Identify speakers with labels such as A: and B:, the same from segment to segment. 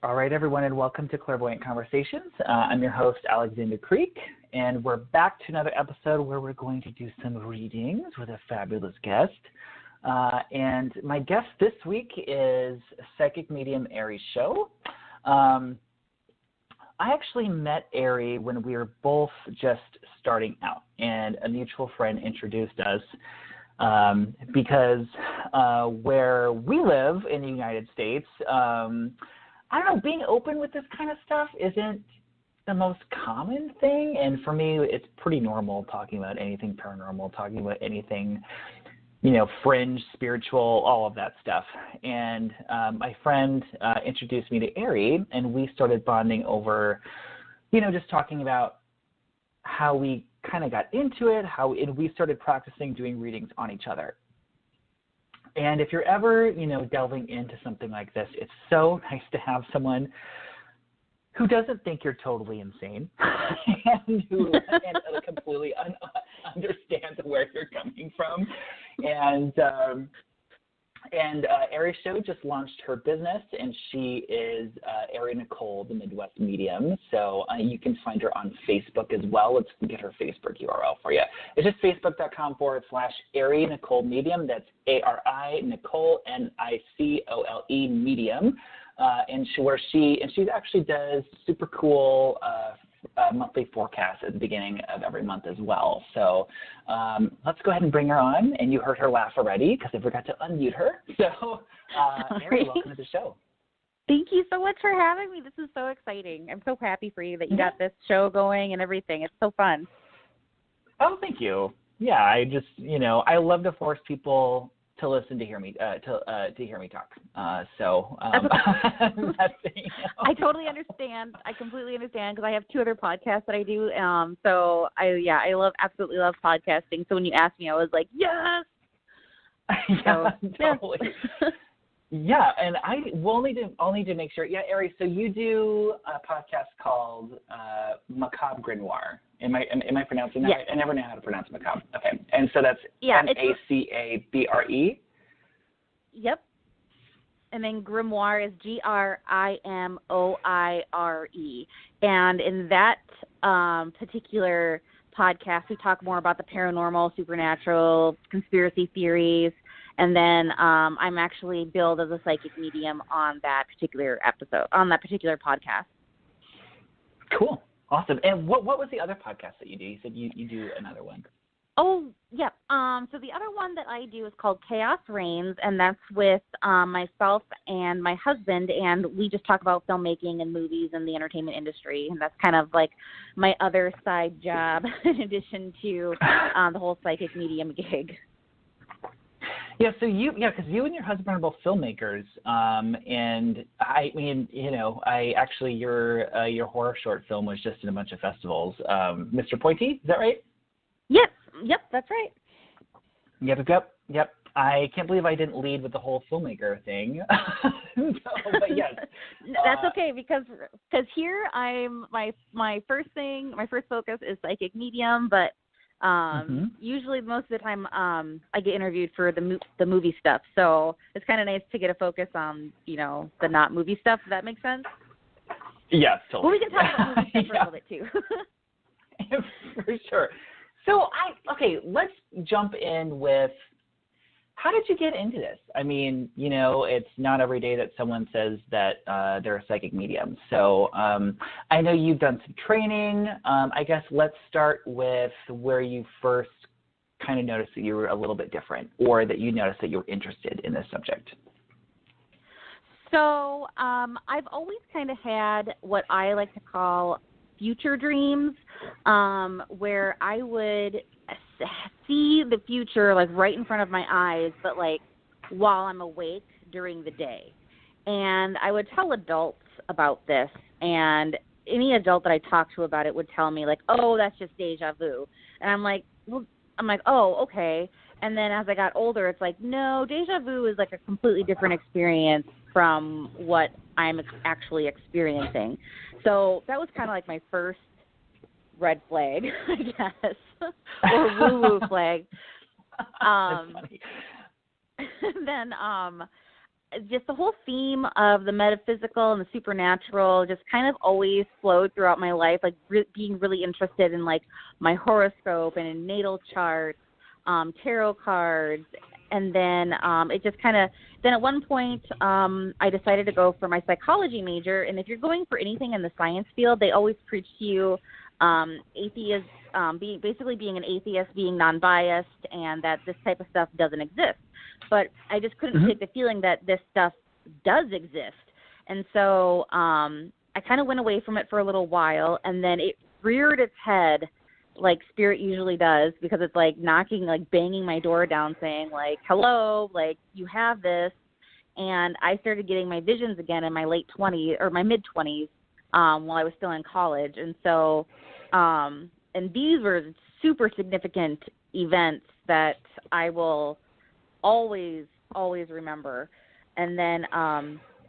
A: All right, everyone, and welcome to Clairvoyant Conversations. I'm your host, Alexander Creek, and we're back to another episode where we're going to do some readings with a fabulous guest. And my guest this week is psychic medium Ari Show. I actually met Ari when we were both just starting out, and a mutual friend introduced us because where we live in the United States, I don't know, being open with this kind of stuff isn't the most common thing. And for me, it's pretty normal talking about anything paranormal, talking about anything, fringe, spiritual, all of that stuff. And my friend introduced me to Ari, and we started bonding over, just talking about how we kind of got into it, and we started practicing doing readings on each other. And if you're ever, delving into something like this, it's so nice to have someone who doesn't think you're totally insane and who completely understands where you're coming from. And Ari Show just launched her business, and she is Ari Nicole, the Midwest Medium. So you can find her on Facebook as well. Let's get her Facebook URL for you. It's just facebook.com/Ari Nicole Medium. That's ARI Nicole NICOLE Medium. And she actually does super cool monthly forecast at the beginning of every month as well. So let's go ahead and bring her on. And you heard her laugh already because I forgot to unmute her. So Ari, welcome to the show.
B: Thank you so much for having me. This is so exciting. I'm so happy for you that you got this show going and everything. It's so fun.
A: Oh, thank you. Yeah, I just, I love to force people to listen to hear me to hear me talk. I
B: totally understand. I completely understand because I have two other podcasts that I do. So I absolutely love podcasting. So when you asked me, I was like, yes.
A: Totally. Yeah, and I will only to make sure. Yeah, Ari. So you do a podcast called Macabre Grimoire. Am I pronouncing that right? I never know how to pronounce macabre. Okay, and so that's MACABRE.
B: Yep. And then Grimoire is GRIMOIRE. And in that particular podcast, we talk more about the paranormal, supernatural, conspiracy theories. And then I'm actually billed as a psychic medium on that particular episode, on that particular podcast.
A: Cool. Awesome. And what was the other podcast that you do? You said you do another one.
B: Oh, yeah. So the other one that I do is called Chaos Reigns, and that's with myself and my husband, and we just talk about filmmaking and movies and the entertainment industry, and that's kind of like my other side job in addition to the whole psychic medium gig.
A: Yeah, so because you and your husband are both filmmakers, and I mean, your horror short film was just in a bunch of festivals. Mr. Pointy, is that right?
B: Yep, that's right.
A: Yep. I can't believe I didn't lead with the whole filmmaker thing. But yes.
B: That's okay because here I'm my first focus is psychic medium, but usually most of the time I get interviewed for the movie stuff. So it's kind of nice to get a focus on, the not movie stuff, if that makes sense.
A: Yes, totally.
B: Well, we can talk about movie stuff for a little bit too.
A: For sure. So let's jump in with, how did you get into this? I mean, it's not every day that someone says that they're a psychic medium. So I know you've done some training. I guess let's start with where you first kind of noticed that you were a little bit different, or that you noticed that you were interested in this subject.
B: So I've always kind of had what I like to call future dreams, where I would see the future like right in front of my eyes, but like while I'm awake during the day. And I would tell adults about this, and any adult that I talked to about it would tell me like, oh, that's just deja vu. And I'm like, oh, okay. And then as I got older, it's like, no, deja vu is like a completely different experience from what I'm actually experiencing. So that was kind of like my first red flag, I guess, or woo-woo flag.
A: That's funny.
B: Then just the whole theme of the metaphysical and the supernatural just kind of always flowed throughout my life, like being really interested in like my horoscope and in natal charts, tarot cards. And then it just kind of, then at one point I decided to go for my psychology major. And if you're going for anything in the science field, they always preach to you atheist, being an atheist, being non-biased, and that this type of stuff doesn't exist. But I just couldn't take the feeling that this stuff does exist. And so I kind of went away from it for a little while, and then it reared its head like spirit usually does, because it's like knocking, like banging my door down saying like, hello, like you have this. And I started getting my visions again in my late 20s or my mid 20s while I was still in college. And so, and these were super significant events that I will always remember. And then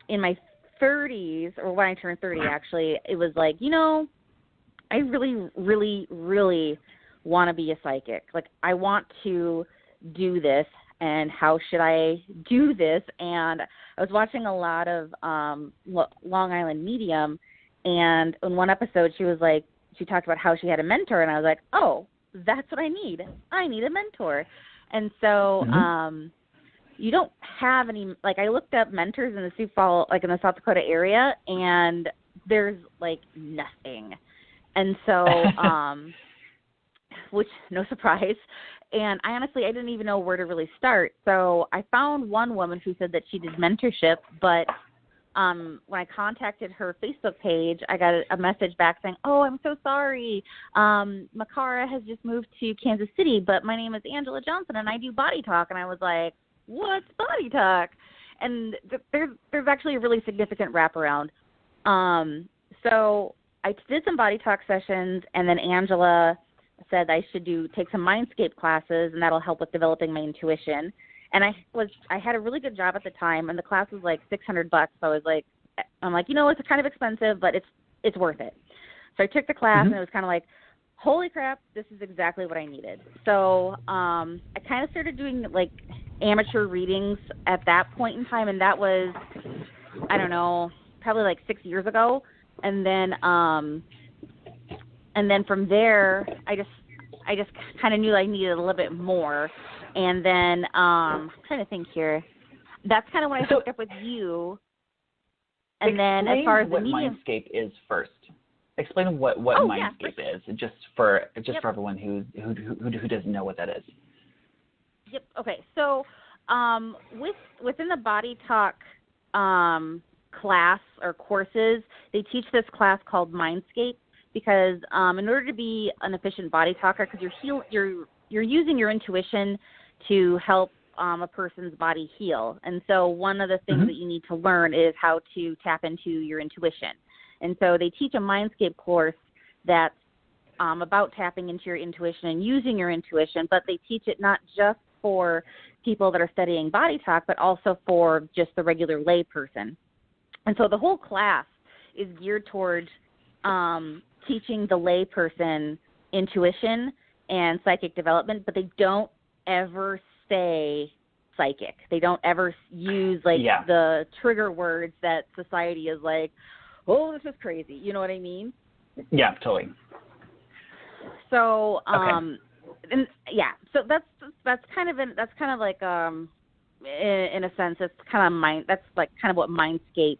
B: in my 30s, or when I turned 30 actually, it was like, you know, I really, really, really want to be a psychic. Like, I want to do this, and how should I do this? And I was watching a lot of Long Island Medium, and in one episode she was like, she talked about how she had a mentor, and I was like, oh, that's what I need. I need a mentor. And so you don't have any, like, I looked up mentors in the Sioux Falls, like in the South Dakota area, and there's like nothing. And so, which, no surprise. And I honestly, I didn't even know where to really start. So I found one woman who said that she did mentorship, but when I contacted her Facebook page, I got a message back saying, oh, I'm so sorry. Makara has just moved to Kansas City, but my name is Angela Johnson, and I do body talk. And I was like, what's body talk? And there's actually a really significant wraparound. So I did some body talk sessions, and then Angela said I should take some mindscape classes, and that'll help with developing my intuition. And I had a really good job at the time, and the class was like $600. So I'm like, you know, it's kind of expensive, but it's worth it. So I took the class, and it was kind of like, holy crap, this is exactly what I needed. So I kind of started doing like amateur readings at that point in time, and that was, I don't know, probably like 6 years ago. And then from there, I just kind of knew I needed a little bit more. And then I'm trying to think here. That's kind of when I hooked up with you. And then as far as the medium,
A: Mindscape is first. Explain what Mindscape is, just for everyone who doesn't know what that is.
B: Yep. Okay. So within the Body Talk class or courses, they teach this class called Mindscape, because in order to be an efficient body talker, because you're using your intuition to help a person's body heal. And so one of the things that you need to learn is how to tap into your intuition. And so they teach a Mindscape course that's about tapping into your intuition and using your intuition, but they teach it not just for people that are studying body talk, but also for just the regular lay person. And so the whole class is geared towards teaching the lay person intuition and psychic development, but they don't ever say psychic. They don't ever use the trigger words that society is like, oh, this is crazy. You know what I mean?
A: Yeah, totally.
B: So, and yeah, so that's kind of like in a sense, it's kind of that's like kind of what Mindscape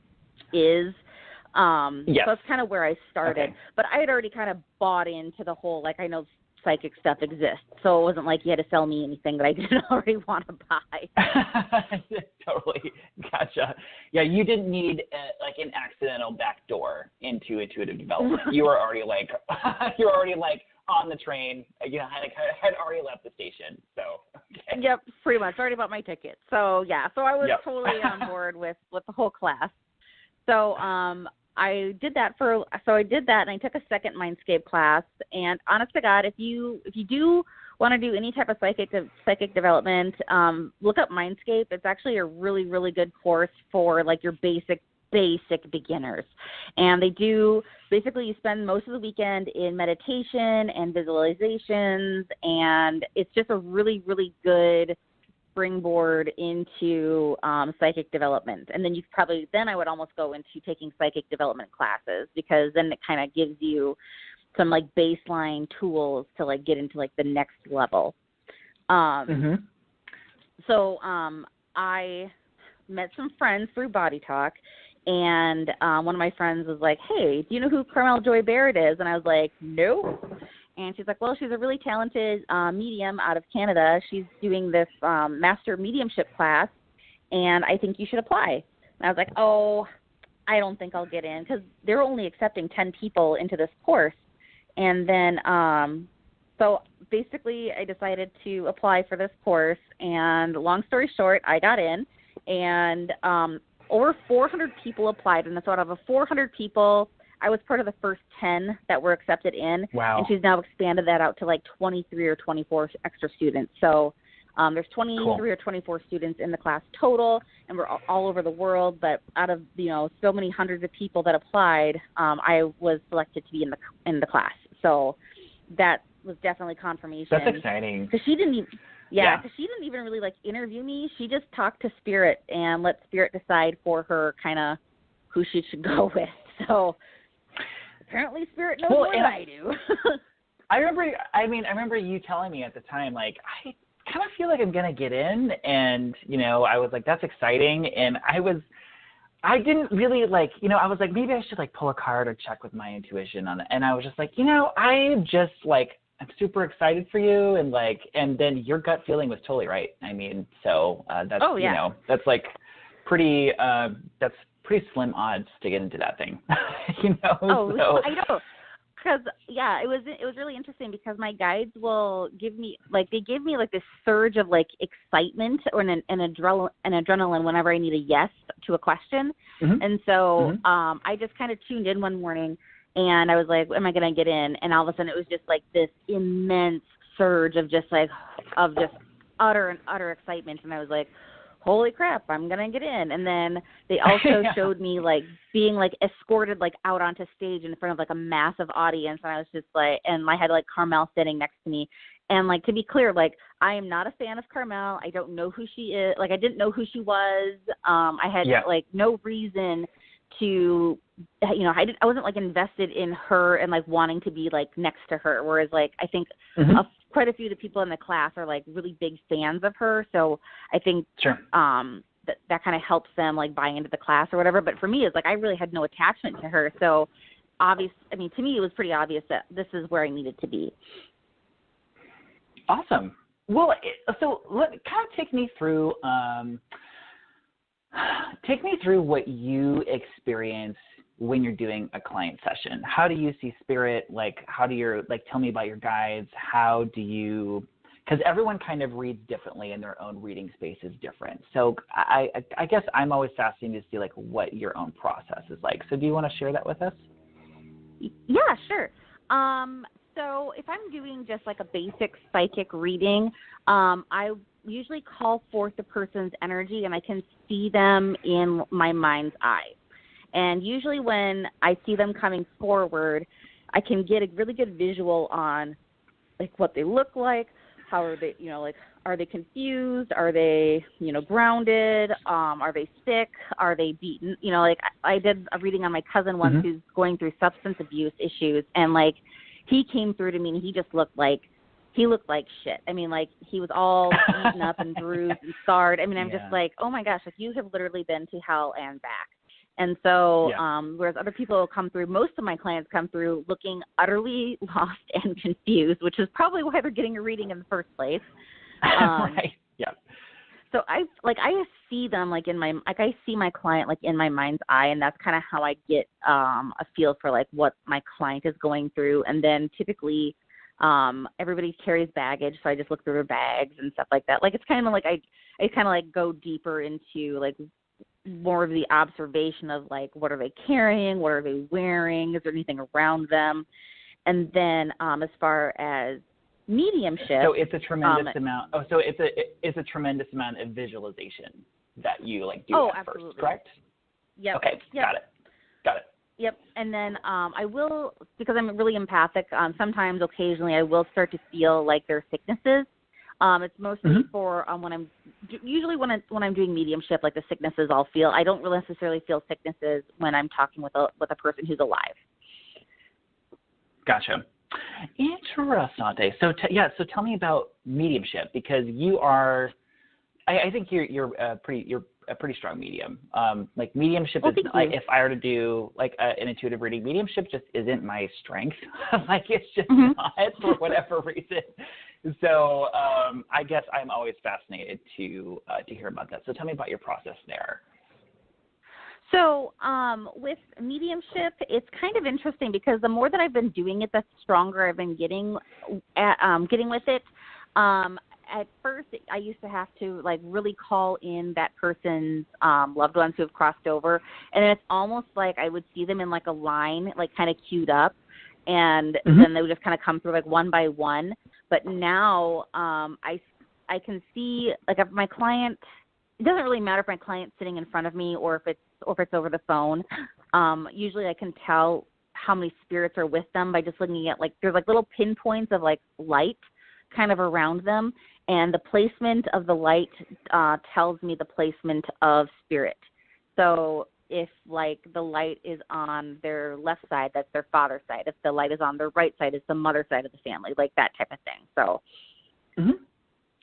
B: is. So that's kind of where I started. Okay. But I had already kind of bought into the whole, like, I know psychic stuff exists. So it wasn't like you had to sell me anything that I didn't already want to buy.
A: Totally. Gotcha. Yeah, you didn't need like an accidental backdoor into intuitive development. You were already like, on the train. You know, had already left the station. So. Okay. Yep,
B: pretty much. Already bought my ticket. So yeah. So I was totally on board with the whole class. So I did that and I took a second Mindscape class. And honest to God, if you do want to do any type of psychic development, look up Mindscape. It's actually a really, really good course for like your basic beginners. And they do, basically you spend most of the weekend in meditation and visualizations, and it's just a really, really good springboard into psychic development. And then I would almost go into taking psychic development classes, because then it kind of gives you some like baseline tools to like get into like the next level. So I met some friends through Body Talk, and one of my friends was like, hey, do you know who Carmel Joy Barrett is? And I was like, no. And she's like, well, she's a really talented medium out of Canada. She's doing this master mediumship class, and I think you should apply. And I was like, oh, I don't think I'll get in, because they're only accepting 10 people into this course. And then so basically I decided to apply for this course, and long story short, I got in, and over 400 people applied. And so out of the 400 people, I was part of the first 10 that were accepted in.
A: Wow.
B: And she's now expanded that out to like 23 or 24 extra students. So there's 23
A: Cool.
B: or 24 students in the class total, and we're all over the world. But out of, so many hundreds of people that applied, I was selected to be in the class. So that was definitely confirmation.
A: That's exciting.
B: Because she didn't even, because she didn't even really like interview me. She just talked to Spirit and let Spirit decide for her kind of who she should go with. So apparently Spirit knows more than I do.
A: I remember you telling me at the time, like, I kind of feel like I'm going to get in, and, I was like, that's exciting. And I didn't really like, I was like, maybe I should like pull a card or check with my intuition on it. And I was just like, I'm just like, I'm super excited for you. And like, and then your gut feeling was totally right. I mean, so that's, that's like pretty, that's pretty slim odds to get into that thing,
B: Oh,
A: so.
B: I know. Because, it was really interesting, because my guides will give me, like, they give me, like, this surge of, like, excitement or an adrenaline whenever I need a yes to a question.
A: Mm-hmm.
B: And so I just kind of tuned in one morning, and I was like, am I going to get in? And all of a sudden it was just, like, this immense surge of just utter excitement. And I was like, holy crap, I'm going to get in. And then they also showed me, like, being, like, escorted, like, out onto stage in front of, like, a massive audience. And I was just, like, and I had, like, Carmel sitting next to me. And, like, to be clear, like, I am not a fan of Carmel. I don't know who she is. Like, I didn't know who she was. I had, like, no reason to, I wasn't, like, invested in her and, like, wanting to be, like, next to her. Whereas, like, I think quite a few of the people in the class are, like, really big fans of her. So I think that kind of helps them, like, buy into the class or whatever. But for me, it's like I really had no attachment to her. So to me, it was pretty obvious that this is where I needed to be.
A: Awesome. Well, so kind of take me through what you experience when you're doing a client session. How do you see Spirit? Like, how do your, like, tell me about your guides. How do you, because everyone kind of reads differently and their own reading space is different. So I guess I'm always fascinated to see, like, what your own process is like. So do you want to share that with us?
B: Yeah, sure. So if I'm doing just like a basic psychic reading, I usually call forth the person's energy, and I can see them in my mind's eye. And usually when I see them coming forward, I can get a really good visual on, like, what they look like, how are they, like, are they confused? Are they, grounded? Are they sick? Are they beaten? Like, I did a reading on my cousin once who's going through substance abuse issues, and, like, he came through to me and he just looked like shit. I mean, like, he was all beaten up and bruised and scarred. I mean, I'm just like, oh my gosh, like, you have literally been to hell and back. And so, whereas other people come through, most of my clients come through looking utterly lost and confused, which is probably why they're getting a reading in the first place.
A: Right. Yeah.
B: So I see them, like, I see my client, like, in my mind's eye, and that's kind of how I get a feel for, like, what my client is going through. And then typically everybody carries baggage, so I just look through their bags and stuff like that. Like, it's kind of like I kind of, like, go deeper into, like, more of the observation of, like, what are they carrying, what are they wearing, is there anything around them. And then as far as mediumship,
A: so it's a tremendous amount. Oh, so it's a tremendous amount of visualization that you, like, do at
B: absolutely.
A: first, correct?
B: Yep.
A: Okay,
B: yep.
A: Got it.
B: Yep. And then I will, because I'm really empathic, sometimes occasionally I will start to feel like their sicknesses. It's mostly for when I'm doing mediumship, like the sicknesses I'll feel. I don't really necessarily feel sicknesses when I'm talking with a person who's alive.
A: Gotcha. Interessante. So tell me about mediumship, because you are, I think you're a pretty strong medium. Like mediumship is, if I were to do like an intuitive reading, mediumship just isn't my strength. Like it's just not, for whatever reason. So I guess I'm always fascinated to hear about that. So tell me about your process there.
B: So with mediumship, it's kind of interesting because the more that I've been doing it, the stronger I've been getting with it. At first, I used to have to like really call in that person's loved ones who have crossed over, and it's almost like I would see them in like a line, like kind of queued up, and then they would just kind of come through like one by one. But now I can see, like, if my client, it doesn't really matter if my client's sitting in front of me or if it's over the phone. Usually I can tell how many spirits are with them by just looking at, like, there's like little pinpoints of like light kind of around them, and the placement of the light tells me the placement of spirit. So if like the light is on their left side, that's their father's side. If the light is on their right side, it's the mother side of the family, like that type of thing. So,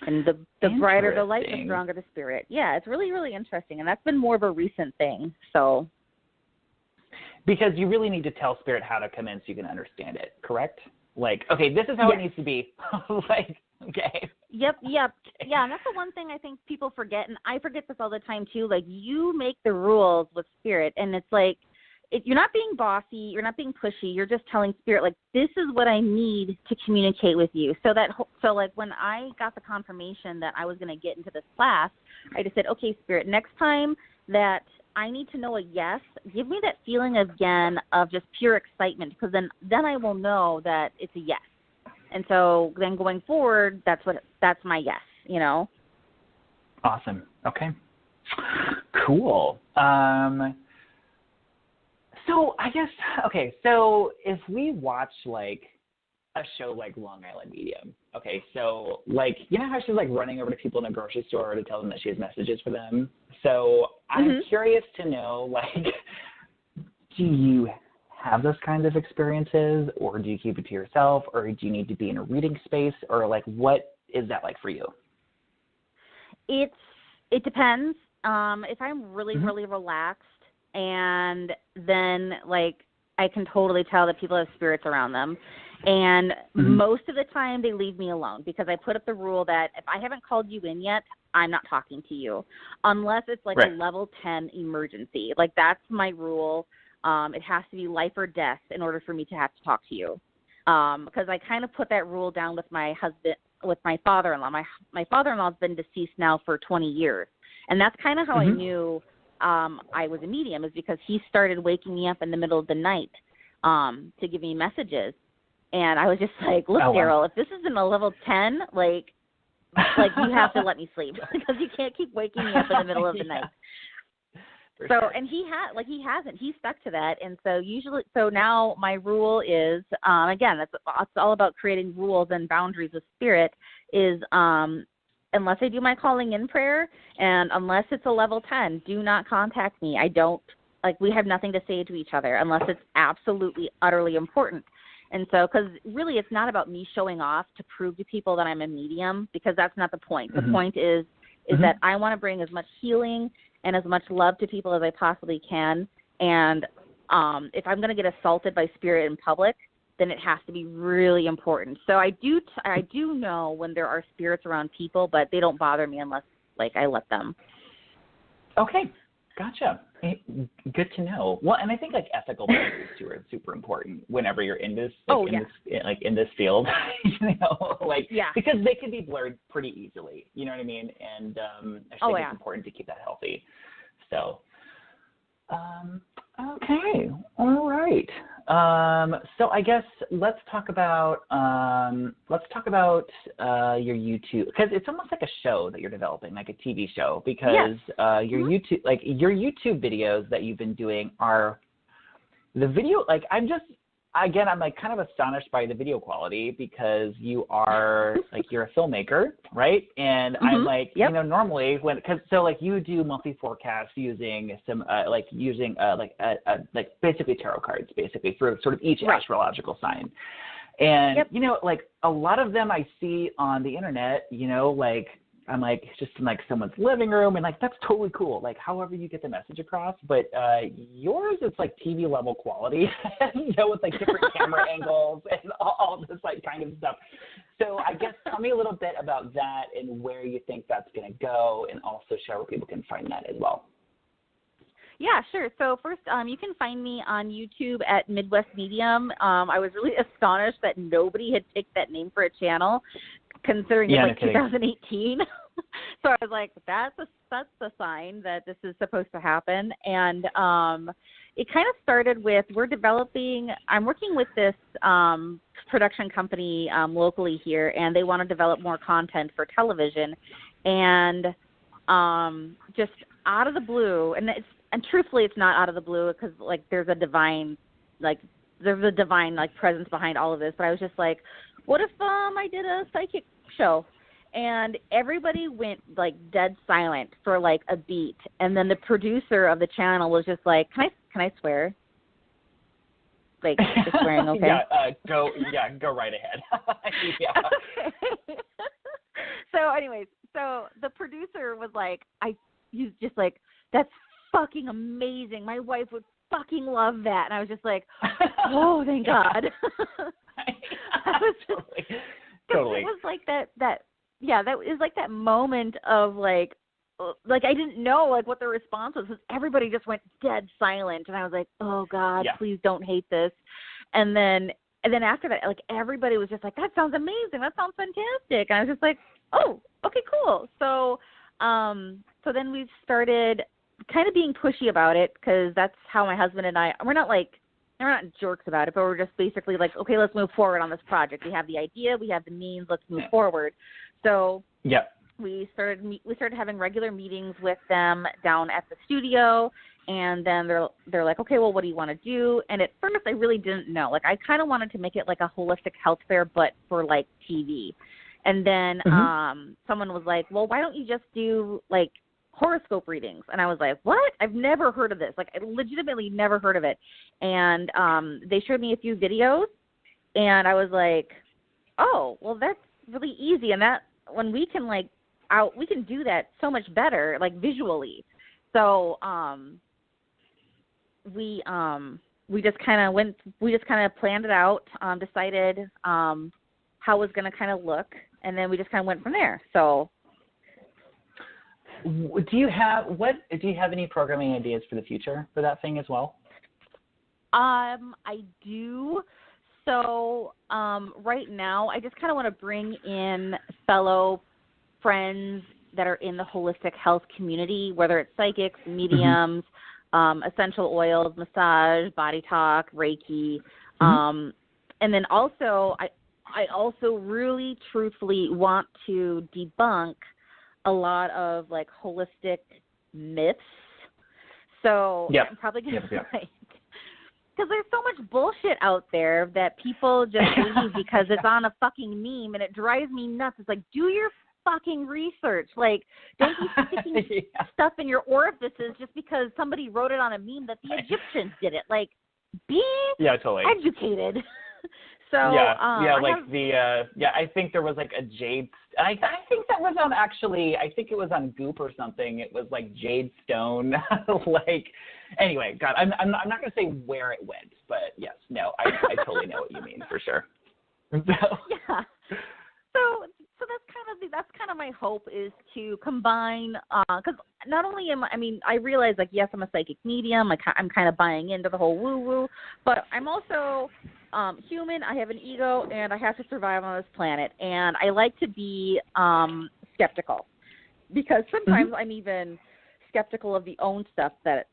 B: and the brighter the light, the stronger the spirit. Yeah, it's really, really interesting, and that's been more of a recent thing. So,
A: because you really need to tell spirit how to come in so you can understand it, correct? Like, okay, this is how it needs to be. Like, okay.
B: Yep. Yeah, and that's the one thing I think people forget, and I forget this all the time too. Like, you make the rules with spirit, and it's like, you're not being bossy, you're not being pushy, you're just telling spirit, like, this is what I need to communicate with you. So like when I got the confirmation that I was going to get into this class, I just said, okay, spirit, next time that I need to know a yes, give me that feeling again of just pure excitement, because then I will know that it's a yes. And so then going forward, that's my yes, you know?
A: Awesome. Okay. Cool. So I guess, okay, so if we watch like a show like Long Island Medium, okay, so like, you know how she's like running over to people in a grocery store to tell them that she has messages for them? So I'm curious to know, like, do you have those kinds of experiences, or do you keep it to yourself, or do you need to be in a reading space, or like what is that like for you?
B: It depends. If I'm really, really relaxed, and then like I can totally tell that people have spirits around them, and most of the time they leave me alone, because I put up the rule that if I haven't called you in yet, I'm not talking to you unless it's like a level 10 emergency. Like, that's my rule. It has to be life or death in order for me to have to talk to you, because I kind of put that rule down with my husband, with my father-in-law. My father-in-law's been deceased now for 20 years, and that's kind of how I knew I was a medium, is because he started waking me up in the middle of the night to give me messages. And I was just like, look, Daryl, if this isn't a level 10, like you have to let me sleep, because you can't keep waking me up in the middle of the night. And he hasn't. He stuck to that. And so now my rule is, again, it's all about creating rules and boundaries with spirit, is unless I do my calling in prayer, and unless it's a level 10, do not contact me. I don't, we have nothing to say to each other unless it's absolutely, utterly important. And so, because really it's not about me showing off to prove to people that I'm a medium, because that's not the point. The point is that I want to bring as much healing and as much love to people as I possibly can. And if I'm going to get assaulted by spirit in public, then it has to be really important. So I do know when there are spirits around people, but they don't bother me unless I let them.
A: Okay, gotcha. Good to know. Well, and I think ethical boundaries too are super important whenever you're in this in this field, because they can be blurred pretty easily. You know what I mean? And I think it's important to keep that healthy. So, okay, all right. So I guess let's talk about your YouTube, because it's almost like a show that you're developing, like a TV show, because your YouTube videos that you've been doing are the video. I'm just again, I'm like kind of astonished by the video quality because you are like, you're a filmmaker, right? And I'm like, you know, normally like you do monthly forecasts using some, like basically tarot cards, basically for sort of each astrological sign. And, you know, like a lot of them I see on the internet, you know, like, I'm like, it's just in like someone's living room, and like, that's totally cool. Like, however you get the message across, but yours is like TV level quality, you know, with like different camera angles and all this like kind of stuff. So I guess tell me a little bit about that and where you think that's going to go, and also share where people can find that as well.
B: Yeah, sure. So first, you can find me on YouTube at Midwest Medium. I was really astonished that nobody had picked that name for a channel, considering it's like 2018. So I was like, that's a sign that this is supposed to happen. And it kind of started with, I'm working with this production company locally here, and they want to develop more content for television. And just out of the blue, and truthfully, it's not out of the blue because like there's a divine presence behind all of this. But I was just like, what if I did a psychic show? And everybody went like dead silent for like a beat, and then the producer of the channel was just like, "Can I swear? Like, is swearing okay?"
A: Go right ahead.
B: Okay. So, anyways, the producer was like, he's just like, "That's fucking amazing. My wife would fucking love that." And I was just like, "Oh, thank God."
A: Totally.
B: It was like that. Yeah, that was like that moment of like I didn't know like what the response was, because everybody just went dead silent, and I was like, oh God, please don't hate this. And then after that, like everybody was just like, that sounds amazing, that sounds fantastic, and I was just like, oh, okay, cool. So then we started kind of being pushy about it, because that's how my husband and we're not jerks about it, but we're just basically like, okay, let's move forward on this project. We have the idea, we have the means, let's move forward. So we started having regular meetings with them down at the studio, and then they're like, okay, well, what do you want to do? And at first, I really didn't know. Like, I kind of wanted to make it like a holistic health fair, but for like TV. And then someone was like, well, why don't you just do like horoscope readings? And I was like, what? I've never heard of this. Like, I legitimately never heard of it. And they showed me a few videos, and I was like, oh, well, that's really easy. And that when we can we can do that so much better, like visually. So we just kind of planned it out, decided how it was going to kind of look, and then we just kind of went from there. So
A: do you have any programming ideas for the future for that thing as well?
B: I do. So right now, I just kind of want to bring in fellow friends that are in the holistic health community, whether it's psychics, mediums, essential oils, massage, body talk, Reiki. And then also, I also really truthfully want to debunk a lot of like holistic myths. So I'm probably going to because there's so much bullshit out there that people just believe because it's on a fucking meme, and it drives me nuts. It's like, do your fucking research. Like, don't be sticking stuff in your orifices just because somebody wrote it on a meme that the Egyptians did it. Like, be educated. So I think there was like a jade. I think that was on I think it was on Goop or something. It was like jade stone. Like, anyway, God, I'm not gonna say where it went, but yes, no, I totally know what you mean for sure. So that's kind of my hope, is to combine, because not only I realize, like, yes, I'm a psychic medium, I'm kind of buying into the whole woo-woo, but I'm also human, I have an ego, and I have to survive on this planet, and I like to be skeptical, because sometimes I'm even skeptical of the own stuff that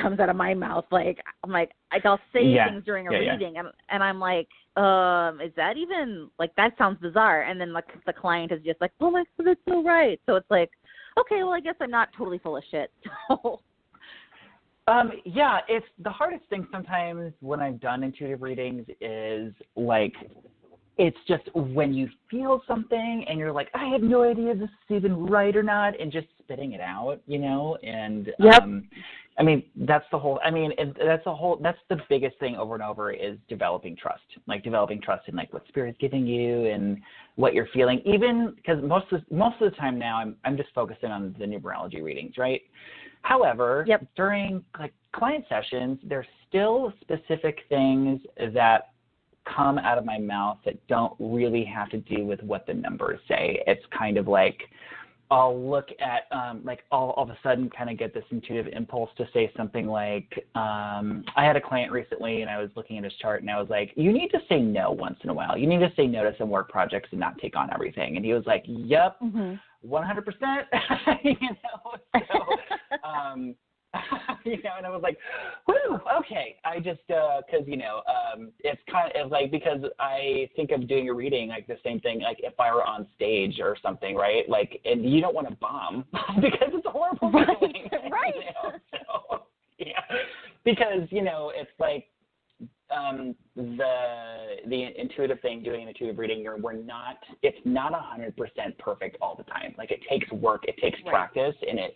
B: comes out of my mouth. Like, I'll say things during a reading, and I'm like, is that even, like, that sounds bizarre, and then like the client is just like, oh my God, that's so right. So it's like, okay, well, I guess I'm not totally full of shit. So
A: Yeah, it's the hardest thing sometimes when I've done intuitive readings is like it's just when you feel something and you're like, I have no idea if this is even right or not, and just spitting it out, and
B: Yep.
A: I mean, that's the whole, that's the biggest thing over and over is developing trust in like what Spirit's giving you and what you're feeling, even because most of the time now I'm just focusing on the numerology readings, right? However,
B: Yep.
A: during like client sessions, there's still specific things that come out of my mouth that don't really have to do with what the numbers say. It's kind of like I'll look at I'll all of a sudden kind of get this intuitive impulse to say something like, I had a client recently and I was looking at his chart and I was like, you need to say no once in a while. You need to say no to some work projects and not take on everything. And he was like, yep, 100%. And I was like, whoo, okay. I just, because, it's kind of like, because I think of doing a reading, like the same thing, like if I were on stage or something, right? Like, and you don't want to bomb because it's a horrible feeling.
B: Right.
A: So, yeah, because, it's like, the intuitive thing, doing an intuitive reading, it's not 100% perfect all the time. Like it takes work, it takes practice, and it,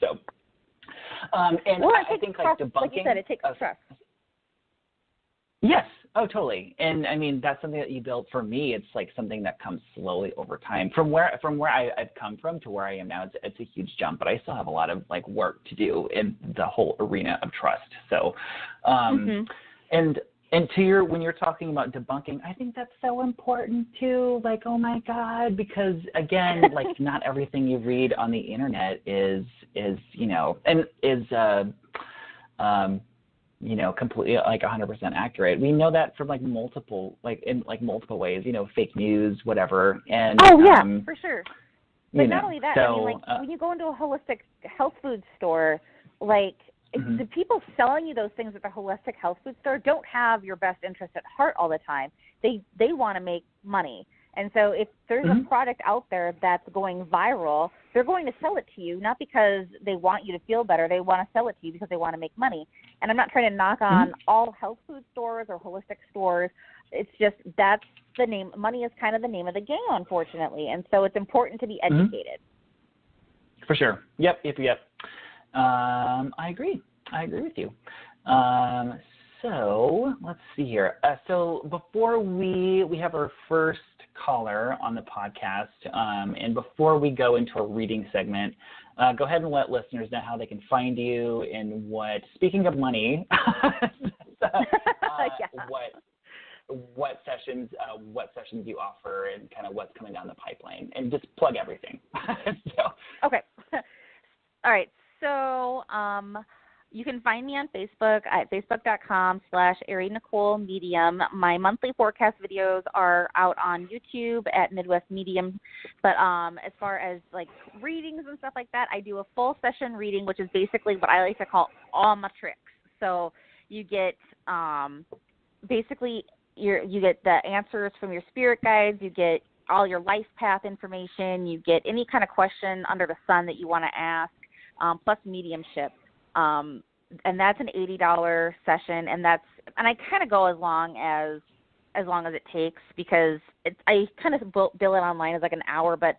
A: so. And I think like debunking,
B: like you said, it takes trust.
A: Yes. Oh, totally. And I mean, that's something that you build. For me, it's like something that comes slowly over time. From where I've come from to where I am now, it's a huge jump, but I still have a lot of like work to do in the whole arena of trust. So, and to when you're talking about debunking, I think that's so important too. Like, oh my God, because again, like not everything you read on the internet is completely like 100% accurate. We know that from multiple ways, fake news, whatever. And
B: for sure. But not only that, I mean, when you go into a holistic health food store, the people selling you those things at the holistic health food store don't have your best interest at heart all the time. They want to make money. And so if there's a product out there that's going viral, they're going to sell it to you, not because they want you to feel better. They want to sell it to you because they want to make money. And I'm not trying to knock on all health food stores or holistic stores. It's just that's the name. Money is kind of the name of the game, unfortunately. And so it's important to be educated.
A: For sure. Yep. I agree with you. So let's see here. So before we have our first caller on the podcast, and before we go into a reading segment, go ahead and let listeners know how they can find you and speaking of money, what sessions you offer and kind of what's coming down the pipeline, and just plug everything.
B: Okay. All right. So you can find me on Facebook at facebook.com/Ari Nicole Medium. My monthly forecast videos are out on YouTube at Midwest Medium. But as far as readings and stuff like that, I do a full session reading, which is basically what I like to call all my tricks. So you get you get the answers from your spirit guides, you get all your life path information, you get any kind of question under the sun that you want to ask. Plus mediumship, and that's an $80 session, and I kind of go as long as it takes because I kind of bill it online as an hour, but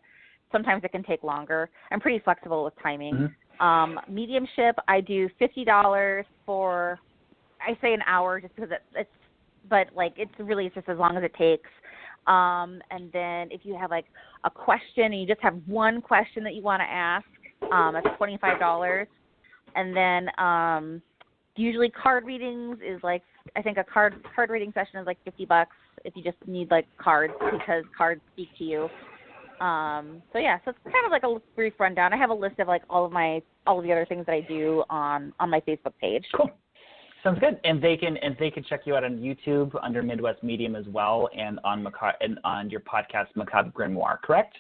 B: sometimes it can take longer. I'm pretty flexible with timing. Mediumship, I do $50 for, I say an hour just because it's just as long as it takes. And then if you have a question and you just have one question that you want to ask, it's $25, and then usually card readings is I think a card reading session is $50 if you just need cards because cards speak to you. So it's kind of a brief rundown. I have a list of all of the other things that I do on my Facebook page.
A: Cool. Sounds good. And they can check you out on YouTube under Midwest Medium as well, and on your podcast Macabre Grimoire, correct?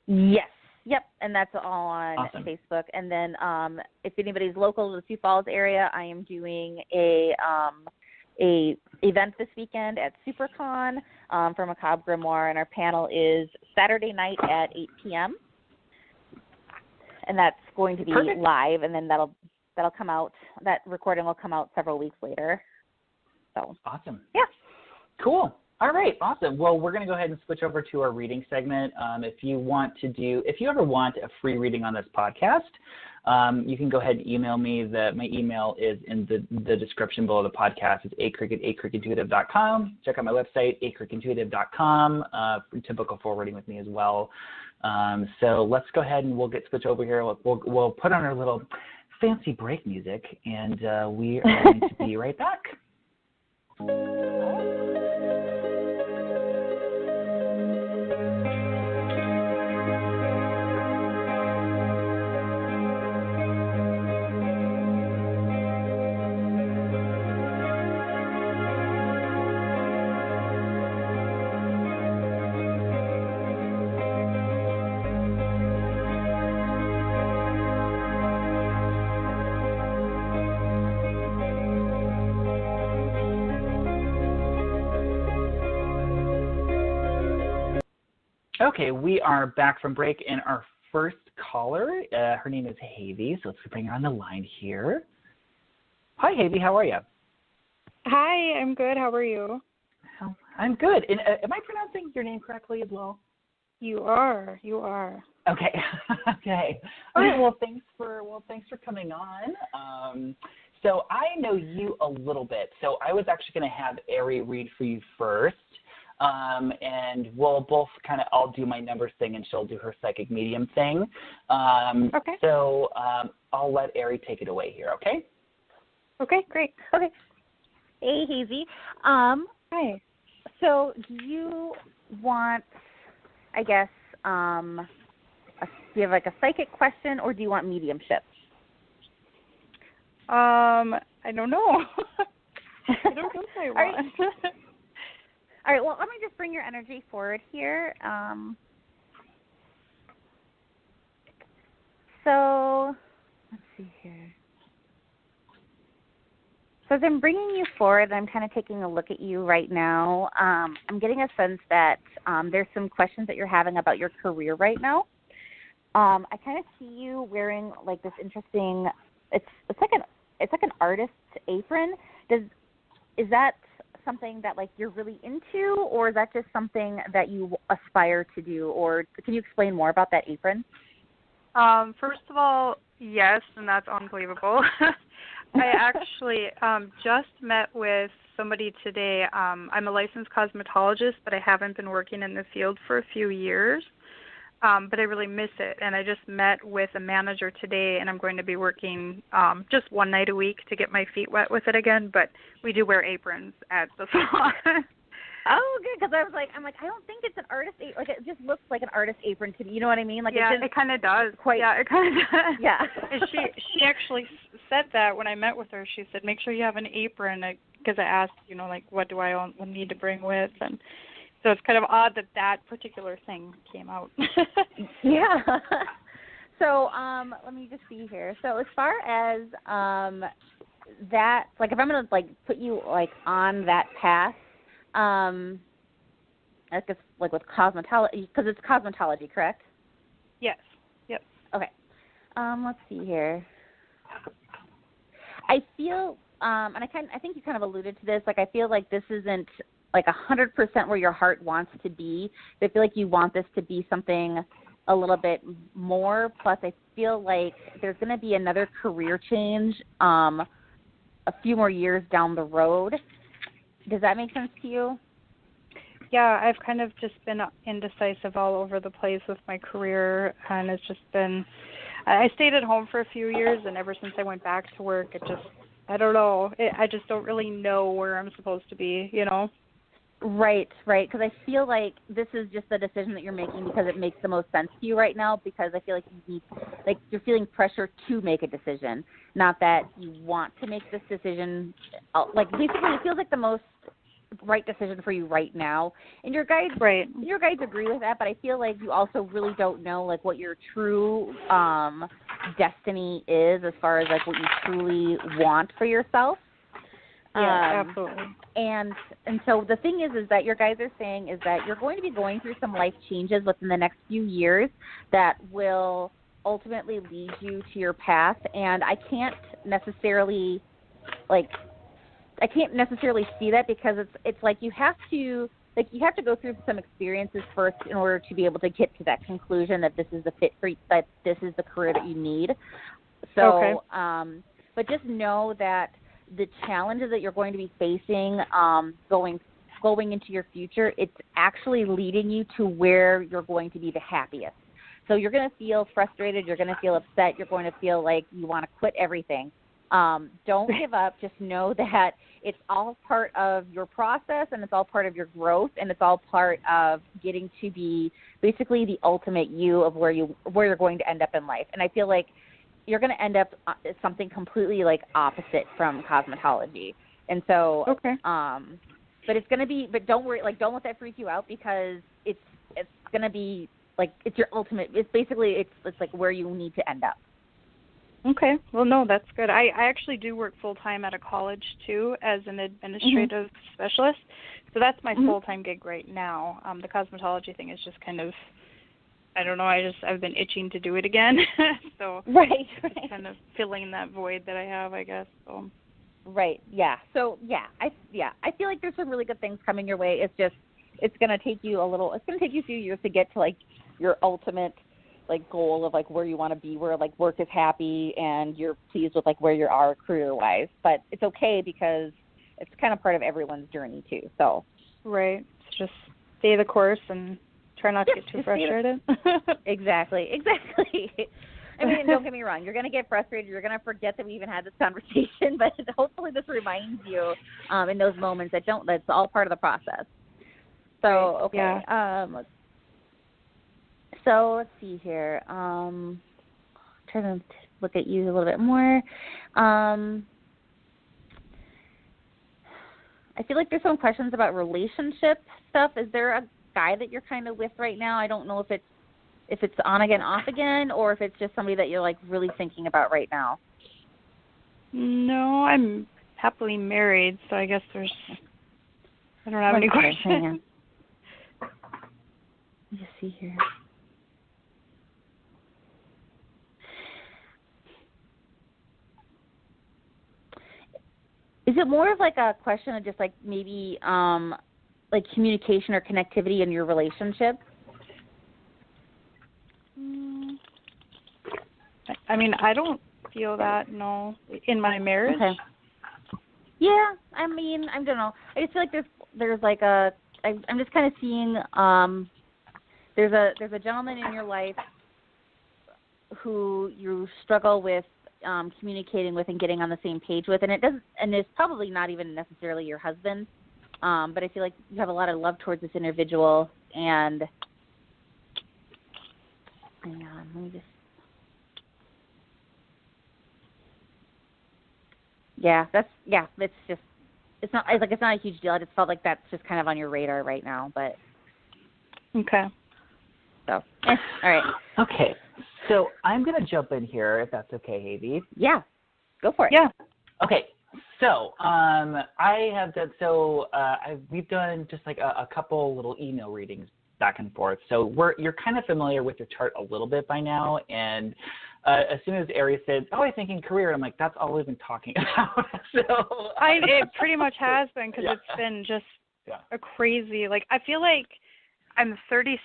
B: Yes. Yep, and that's all on
A: awesome.
B: Facebook. And then if anybody's local to the Sioux Falls area, I am doing a event this weekend at SuperCon for Macabre Grimoire, and our panel is Saturday night at 8 p.m. And that's going to be live, and then that'll come out. That recording will come out several weeks later. So
A: awesome.
B: Yeah.
A: Cool. All right, awesome. Well, we're going to go ahead and switch over to our reading segment. If you ever want a free reading on this podcast, you can go ahead and email me. My email is in the description below the podcast. It's acrick@acrickintuitive.com. Check out my website, acrickintuitive.com, to book a forwarding with me as well. So let's go ahead and we'll switch over here. We'll put on our little fancy break music, and we are going to be right back. Okay, we are back from break, and our first caller, her name is Havy, so let's bring her on the line here. Hi, Havy, how are you?
C: Hi, I'm good. How are you?
A: I'm good. And am I pronouncing your name correctly as well?
C: You are.
A: Okay. Okay. All right. Well, thanks for coming on. So I know you a little bit. So I was actually going to have Ari read for you first. And we'll both I'll do my numbers thing and she'll do her psychic medium thing.
C: Okay.
A: So I'll let Ari take it away here, okay?
C: Okay, great.
B: Okay. Hey, Havy.
C: Hi.
B: So do you want, I guess, do you have like a psychic question, or do you want mediumship?
C: I don't know. I don't know if I want.
B: All right, well, let me just bring your energy forward here. So let's see here. So as I'm bringing you forward, I'm kind of taking a look at you right now. I'm getting a sense that there's some questions that you're having about your career right now. I kind of see you wearing like this interesting. It's like an artist's apron. Is that something that like you're really into, or is that just something that you aspire to do? Or can you explain more about that apron?
C: First of all, yes, and that's unbelievable. I actually just met with somebody today. I'm a licensed cosmetologist, but I haven't been working in the field for a few years. But I really miss it. And I just met with a manager today, and I'm going to be working just one night a week to get my feet wet with it again. But we do wear aprons at the salon.
B: Oh, good, because I'm like, I don't think it's an artist apron. Like, it just looks like an artist apron to me. You know what I mean? Like,
C: yeah, it kind of does. Yeah, it kind of does.
B: Yeah.
C: And she actually said that when I met with her. She said, make sure you have an apron, because I asked, like, what do I need to bring with, and so it's kind of odd that particular thing came out.
B: Yeah. So let me just see here. So as far as that, like if I'm going to like put you like on that path, I guess like with cosmetology, because it's cosmetology, correct?
C: Yes. Yep.
B: Okay. Let's see here. I feel, and I think you kind of alluded to this, like I feel like this isn't like 100% where your heart wants to be. I feel like you want this to be something a little bit more. Plus, I feel like there's going to be another career change a few more years down the road. Does that make sense to you?
C: Yeah, I've kind of just been indecisive all over the place with my career, and it's just been, I stayed at home for a few years, and ever since I went back to work, I don't know, I just don't really know where I'm supposed to be,
B: Right, because I feel like this is just the decision that you're making because it makes the most sense to you right now, because I feel like you're feeling pressure to make a decision, not that you want to make this decision. Like basically it feels like the most right decision for you right now. And your guides agree with that, but I feel like you also really don't know like what your true destiny is as far as like what you truly want for yourself.
C: Yeah, absolutely.
B: And so the thing is that your guys are saying is that you're going to be going through some life changes within the next few years that will ultimately lead you to your path. And I can't necessarily see that because it's like you have to go through some experiences first in order to be able to get to that conclusion that this is the fit for you, that this is the career that you need. So, but just know that the challenges that you're going to be facing going into your future, it's actually leading you to where you're going to be the happiest. So you're going to feel frustrated. You're going to feel upset. You're going to feel like you want to quit everything. Don't give up. Just know that it's all part of your process and it's all part of your growth and it's all part of getting to be basically the ultimate you of where you're going to end up in life. And I feel like you're going to end up something completely like opposite from cosmetology. And so, but it's going to be, but don't worry, like don't let that freak you out because it's going to be like, it's your ultimate, it's basically, it's like where you need to end up.
C: Okay. Well, no, that's good. I actually do work full-time at a college, too, as an administrative specialist. So that's my full-time gig right now. The cosmetology thing is just kind of, I don't know, I've been itching to do it again. So
B: right.
C: Just kind of filling that void that I have, I guess. So.
B: Right. Yeah. So, I feel like there's some really good things coming your way. It's going to take you a few years to get to, like, your ultimate like goal of like where you want to be, where like work is happy and you're pleased with like where you are career wise. But it's okay because it's kind of part of everyone's journey too. So
C: right, just stay the course and try not to get too frustrated.
B: Exactly. I mean, don't get me wrong. You're going to get frustrated. You're going to forget that we even had this conversation. But hopefully, this reminds you in those moments that's all part of the process. So okay. Yeah. So let's see here. Trying to look at you a little bit more. I feel like there's some questions about relationship stuff. Is there a guy that you're kind of with right now? I don't know if it's on again, off again, or if it's just somebody that you're like really thinking about right now.
C: No, I'm happily married, so I guess I don't have any questions.
B: Let me just see here. Is it more of like a question of just like maybe like communication or connectivity in your relationship?
C: I mean, I don't feel that, no, in my marriage.
B: Okay. Yeah, I mean, I don't know. I just feel like there's like I'm just kind of seeing there's a gentleman in your life who you struggle with communicating with and getting on the same page with, and it's probably not even necessarily your husband, but I feel like you have a lot of love towards this individual, and hang on, let me just, it's not a huge deal. I just felt like that's just kind of on your radar right now, but
C: okay.
B: So, all right.
A: Okay. So I'm going to jump in here, if that's okay, Havy.
B: Yeah, go for it.
C: Yeah.
A: Okay. So we've done just like a couple little email readings back and forth. So you're kind of familiar with your chart a little bit by now. And as soon as Ari said, "Oh, I'm thinking career," I'm like, "That's all we've been talking about." So
C: it pretty much has been because it's been just a crazy. Like I feel like I'm 36,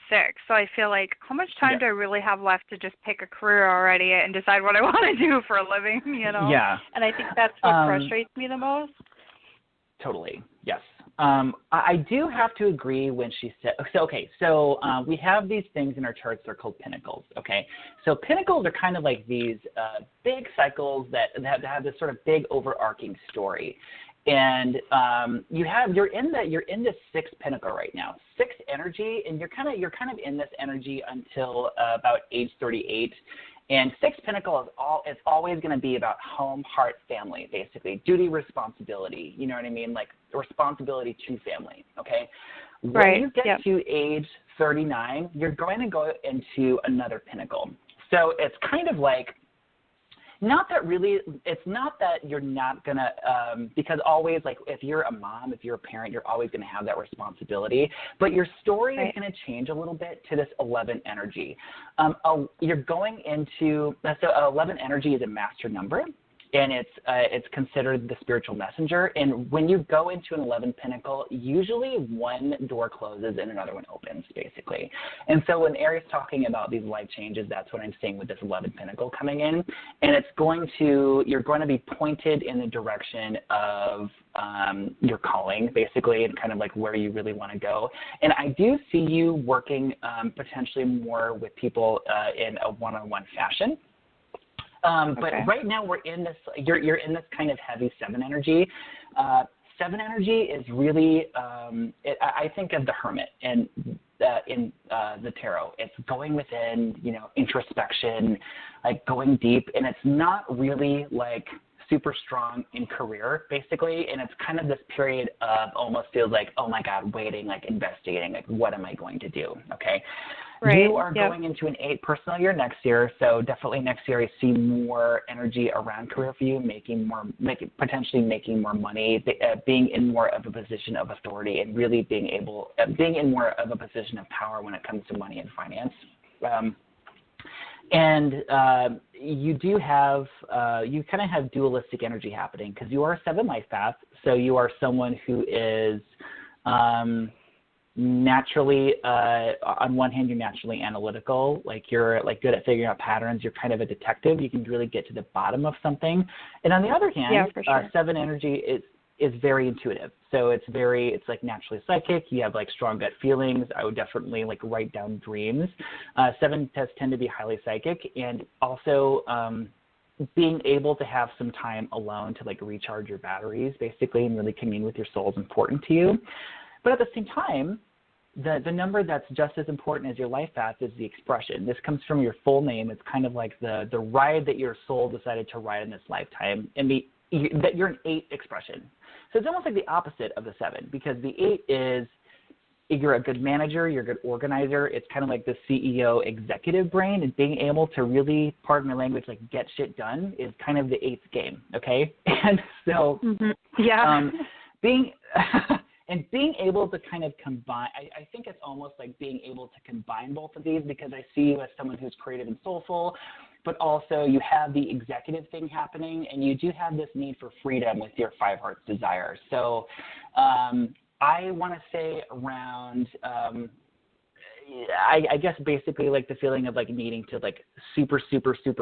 C: so I feel like how much time do I really have left to just pick a career already and decide what I want to do for a living, you know?
A: Yeah.
C: And I think that's what frustrates me the most.
A: Totally, yes. I do have to agree when she said, so we have these things in our charts, they're called pinnacles, okay? So pinnacles are kind of like these big cycles that have this sort of big overarching story. And you're in this sixth pinnacle right now, sixth energy, and you're kind of in this energy until about age 38. And sixth pinnacle it's always going to be about home, heart, family, basically duty, responsibility. You know what I mean? Like responsibility to family. Okay. When you get to age 39, you're going to go into another pinnacle. So it's kind of like Not that really, it's not that you're not going to, because always, like, if you're a mom, if you're a parent, you're always going to have that responsibility. But your story is going to change a little bit to this 11 energy. You're going into, so 11 energy is a master number. And it's considered the spiritual messenger. And when you go into an 11 pinnacle, usually one door closes and another one opens, basically. And so when Ari's talking about these life changes, that's what I'm saying with this 11 pinnacle coming in. And you're going to be pointed in the direction of your calling, basically, and kind of like where you really want to go. And I do see you working potentially more with people in a one-on-one fashion. But right now we're in this, you're in this kind of heavy 7 energy. 7 energy is really, I think of the hermit in the tarot. It's going within, introspection, like going deep, and it's not really like super strong in career, basically, and it's kind of this period of almost feels like, oh my God, waiting, like investigating, like what am I going to do, okay? Right. You are going into an 8 personal year next year, so definitely next year I see more energy around career for you, potentially making more money, being in more of a position of authority, and really being in more of a position of power when it comes to money and finance. You do have, you kind of have dualistic energy happening because you are a 7 life path, so you are someone who is naturally, on one hand, you're naturally analytical, like you're like good at figuring out patterns. You're kind of a detective. You can really get to the bottom of something. And on the other hand, for sure. 7 energy is very intuitive. So it's like naturally psychic. You have like strong gut feelings. I would definitely like write down dreams. 7 tend to be highly psychic, and also being able to have some time alone to like recharge your batteries, basically, and really commune with your soul is important to you. But at the same time, the number that's just as important as your life path is the expression. This comes from your full name. It's kind of like the ride that your soul decided to ride in this lifetime, and that you're an 8 expression. So it's almost like the opposite of the 7, because the 8 is you're a good manager, you're a good organizer. It's kind of like the CEO executive brain, and being able to really, pardon my language, like get shit done is kind of the 8th game, okay? And so being able to kind of combine, I think it's almost like being able to combine both of these, because I see you as someone who's creative and soulful, but also you have the executive thing happening, and you do have this need for freedom with your 5 hearts desire. So I want to say around, I guess basically like the feeling of like needing to like super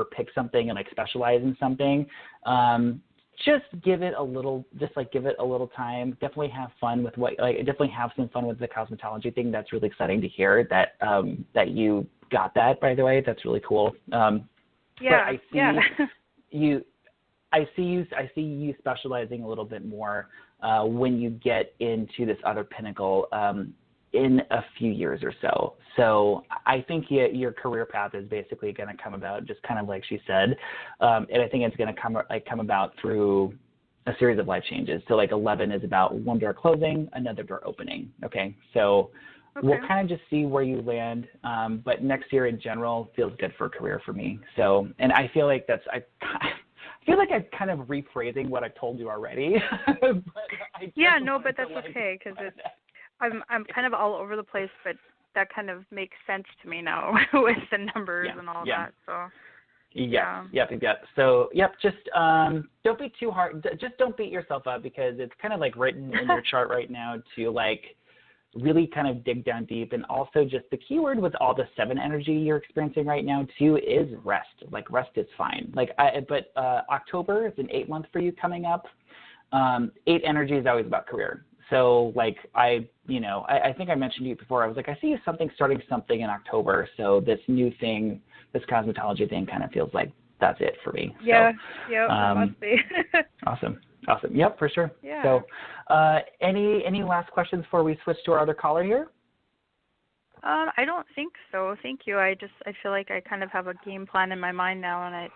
A: pick something and like specialize in something. Just give it a little time. Definitely have fun with definitely have some fun with the cosmetology thing. That's really exciting to hear that you got that, by the way. That's really cool. I see you specializing a little bit more when you get into this other pinnacle in a few years or so. So I think your career path is basically going to come about just kind of like she said, and I think it's going to come about through a series of life changes. So like 11 is about one door closing, another door opening. Okay, so we'll kind of just see where you land. But next year in general feels good for a career for me. So, and I feel like I feel like I'm kind of rephrasing what I told you already.
C: But that's okay, because I'm kind of all over the place, but that kind of makes sense to me now with the numbers and all that. So. So, just don't be too hard. Just don't beat yourself up, because it's kind of like written in your chart right now to like really kind of dig down deep. And also just the keyword with all the 7 energy you're experiencing right now too is rest. Like rest is fine. But October is an 8-month for you coming up. 8 energy is always about career. So like I think I mentioned to you before, I was like, I see you starting something in October. So this new thing, this cosmetology thing kind of feels like that's it for me. Yeah, it must be.
A: Awesome. Yep, for sure.
C: Yeah.
A: So any last questions before we switch to our other caller here?
C: I don't think so. Thank you. I feel like I kind of have a game plan in my mind now, and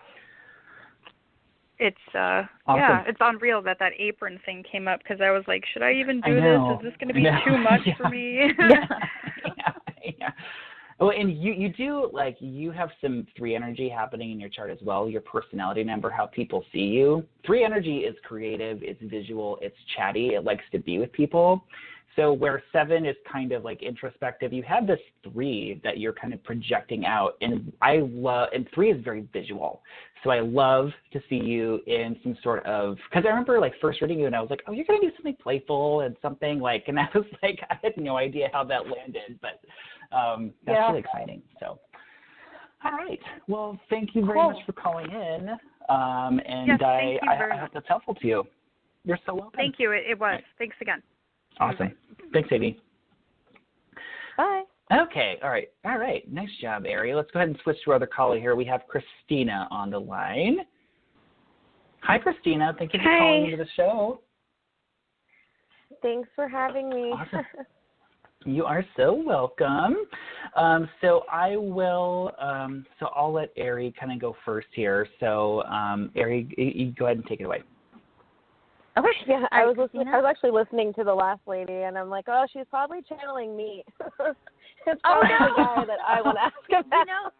C: it's
A: awesome.
C: it's unreal that apron thing came up, because I was like, should I even do this? Is this going to be too much for me?
A: Yeah. Oh, and you do, like, you have some 3 energy happening in your chart as well, your personality number, how people see you. 3 energy is creative, it's visual, it's chatty, it likes to be with people. So where 7 is kind of like introspective, you have this 3 that you're kind of projecting out, and and 3 is very visual. So I love to see you in some sort of, because I remember like first reading you and I was like, oh, you're going to do something playful and something like, and I was like, I had no idea how that landed, but that's really exciting. So, all right. Well, thank you very much for calling in. And
C: yes,
A: I hope that's helpful to you. You're so welcome.
C: Thank you. It was. Thanks again.
A: Awesome. Thanks, Amy.
B: Bye.
A: Okay. All right. Nice job, Ari. Let's go ahead and switch to our other caller here. We have Christina on the line. Hi, Christina. Thank you for calling into the show.
D: Thanks for having me.
A: Awesome. You are so welcome. So I'll let Ari kind of go first here. So Ari, you go ahead and take it away.
D: Okay. Yeah, I was actually listening to the last lady, and I'm like, oh, she's probably channeling me. It's probably the guy that I want to ask about.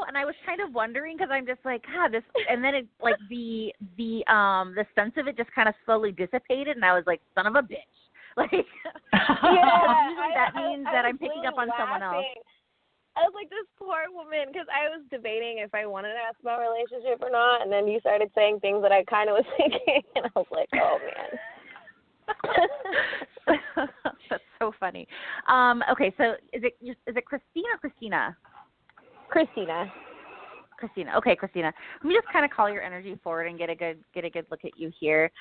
B: And I was kind of wondering because I'm just like, this, and then it like the sense of it just kind of slowly dissipated, and I was like, son of a bitch. Like, usually that means that I'm picking up on someone else.
D: I was like, this poor woman, because I was debating if I wanted to ask about relationship or not, and then you started saying things that I kind of was thinking, and I was like, oh, man.
B: That's so funny. Okay, so is it Christina or Christina?
D: Christina.
B: Christina. Okay, Christina. Let me just kind of call your energy forward and get a good look at you here.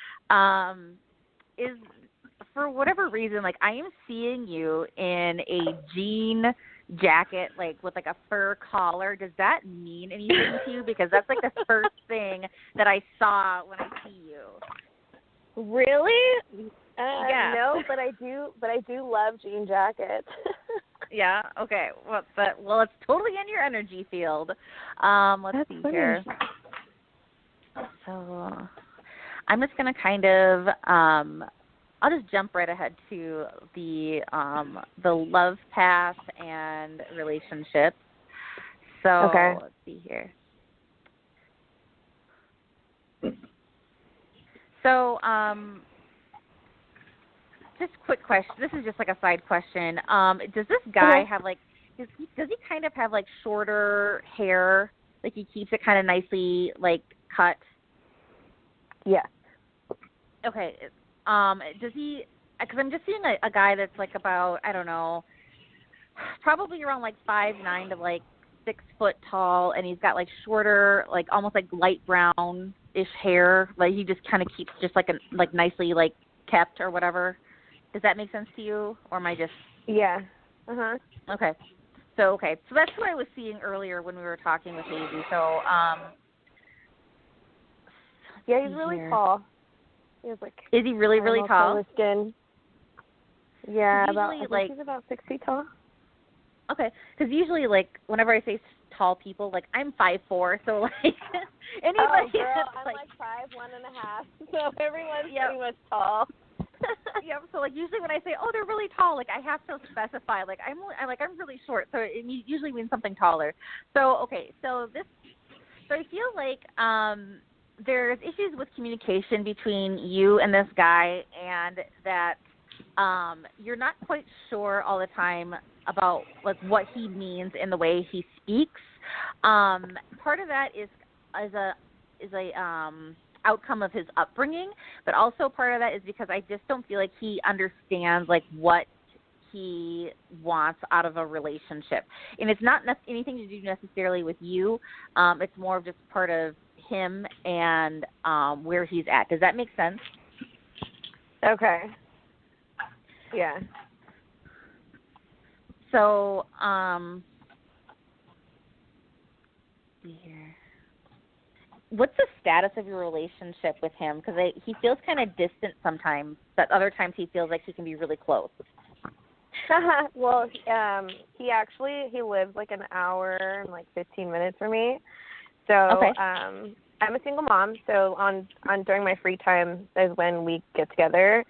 B: For whatever reason, like I am seeing you in a jean jacket, like with like a fur collar. Does that mean anything to you? Because that's like the first thing that I saw when I see you.
D: Really?
B: Yeah.
D: No, but I do love jean jackets.
B: Yeah. Okay. Well, it's totally in your energy field. Let's see here. So, I'm just gonna kind of I'll just jump right ahead to the love path and relationships. So let's see here. So just quick question. This is just like a side question. Does this guy have like does he kind of have like shorter hair? Like he keeps it kind of nicely like cut?
D: Yeah.
B: Okay. Does he, because I'm just seeing a guy that's like about, I don't know, probably around like 5'9" to like 6 foot tall, and he's got like shorter, like almost like light brown-ish hair. Like he just kind of keeps just like nicely like kept or whatever. Does that make sense to you, or am I just?
D: Yeah. Uh-huh.
B: Okay. So that's who I was seeing earlier when we were talking with Daisy. So,
D: yeah, he's really tall. He was like,
B: is he really, really tall?
D: Skin. Yeah,
B: he's
D: about 6 feet tall.
B: Okay, because usually, like, whenever I say tall people, like, I'm 5'4", so, like, anybody
D: girl,
B: that's,
D: I'm like 5'1.5", so everyone's pretty much tall.
B: Yeah, so, like, usually when I say, oh, they're really tall, like, I have to specify, like, I'm really short, so it usually means something taller. So, okay, so I feel like, there's issues with communication between you and this guy, and that you're not quite sure all the time about like what he means in the way he speaks. Part of that is a outcome of his upbringing, but also part of that is because I just don't feel like he understands like what he wants out of a relationship, and it's not anything to do necessarily with you. It's more of just part of him and where he's at. Does that make sense?
D: Okay. Yeah.
B: So, what's the status of your relationship with him? Because he feels kind of distant sometimes, but other times he feels like he can be really close.
D: Well, he lives like an hour and like 15 minutes from me. So I'm a single mom, so on during my free time is when we get together.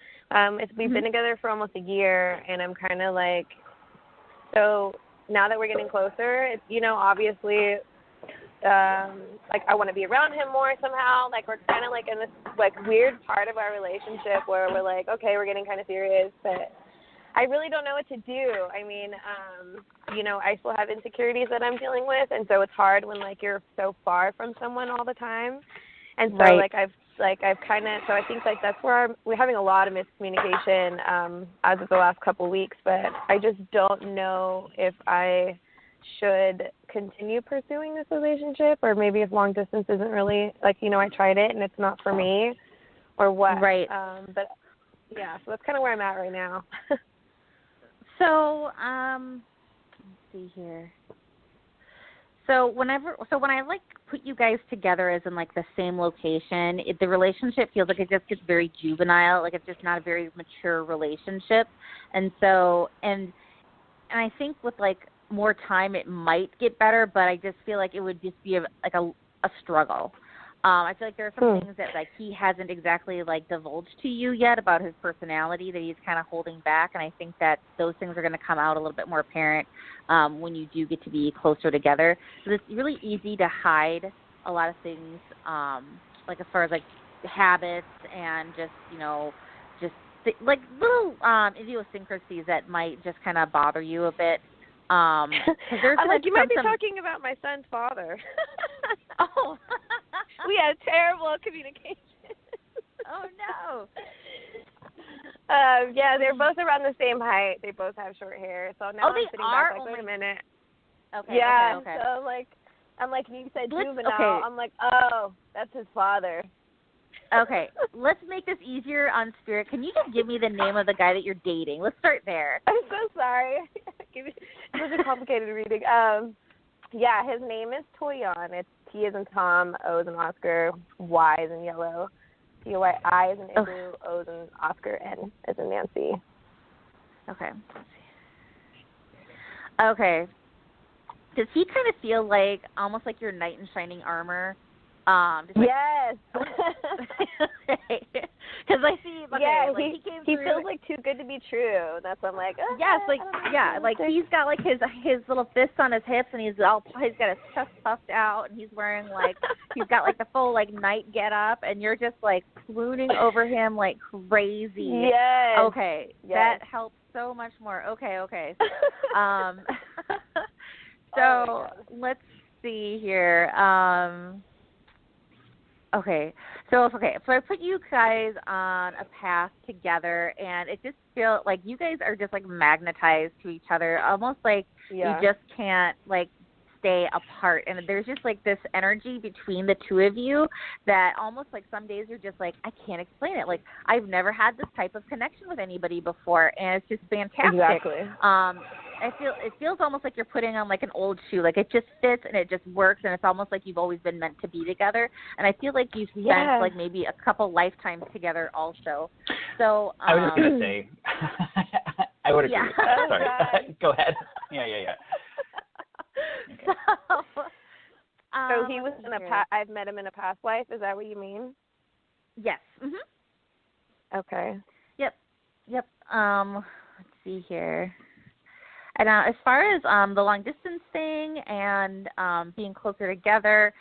D: We've been together for almost a year, and I'm kind of like, so now that we're getting closer, it's, you know, obviously, like I want to be around him more somehow. Like we're kind of like in this like weird part of our relationship where we're like, okay, we're getting kind of serious, but I really don't know what to do. I mean, you know, I still have insecurities that I'm dealing with, and so it's hard when like you're so far from someone all the time. And so
B: right.
D: I've kind of, so I think like that's where we're having a lot of miscommunication as of the last couple of weeks, but I just don't know if I should continue pursuing this relationship, or maybe if long distance isn't really, like, you know, I tried it and it's not for me, or what.
B: Right.
D: But yeah, so that's kind of where I'm at right now.
B: So, let's see here. So when I like put you guys together as in like the same location, the relationship feels like it just gets very juvenile, like it's just not a very mature relationship. And so, and I think with like more time it might get better, but I just feel like it would just be a struggle. I feel like there are some things that like he hasn't exactly like divulged to you yet about his personality that he's kind of holding back, and I think that those things are going to come out a little bit more apparent when you do get to be closer together. So it's really easy to hide a lot of things, like as far as like habits and just, you know, just like little idiosyncrasies that might just kind of bother you a bit.
D: I'm like, you might be talking about my son's father.
B: Oh.
D: We had terrible communication.
B: Oh, no.
D: Yeah, they're both around the same height. They both have short hair. So now I'm sitting back like, wait a minute.
B: Okay,
D: yeah,
B: okay.
D: So I'm like, you said juvenile. Okay. I'm like, oh, that's his father.
B: Okay, let's make this easier on Spirit. Can you just give me the name of the guy that you're dating? Let's start there.
D: I'm so sorry. It was a complicated reading. Yeah, his name is Toyon. It's T as in Tom, O as in Oscar, Y as in yellow, T-O-Y, I as in Igloo, O as in Oscar, N as in Nancy.
B: Okay. Okay. Does he kind of feel like almost like your knight in shining armor?
D: Yes.
B: Because I see. Okay,
D: yeah,
B: like
D: he feels like too good to be true. That's why I'm like.
B: Yes, like like he's got like his little fists on his hips, and he's got his chest puffed out, and he's wearing like he's got like the full like knight get up, and you're just like swooning over him like crazy.
D: Yes.
B: Okay, that helps so much more. Okay. So let's see here. Okay, so I put you guys on a path together, and it just feels like you guys are just like magnetized to each other, almost like you just can't like stay apart. And there's just like this energy between the two of you that almost like some days you're just like, I can't explain it. Like I've never had this type of connection with anybody before, and it's just fantastic.
D: Exactly.
B: It feels almost like you're putting on like an old shoe. Like it just fits and it just works, and it's almost like you've always been meant to be together. And I feel like you've spent like maybe a couple lifetimes together also. So
A: I was just gonna say, I would agree.
B: Yeah.
A: Sorry, go ahead. Yeah.
B: Okay.
D: So he was I've met him in a past life. Is that what you mean?
B: Yes. Mhm.
D: Okay.
B: Yep. Let's see here. And as far as the long distance thing and being closer together,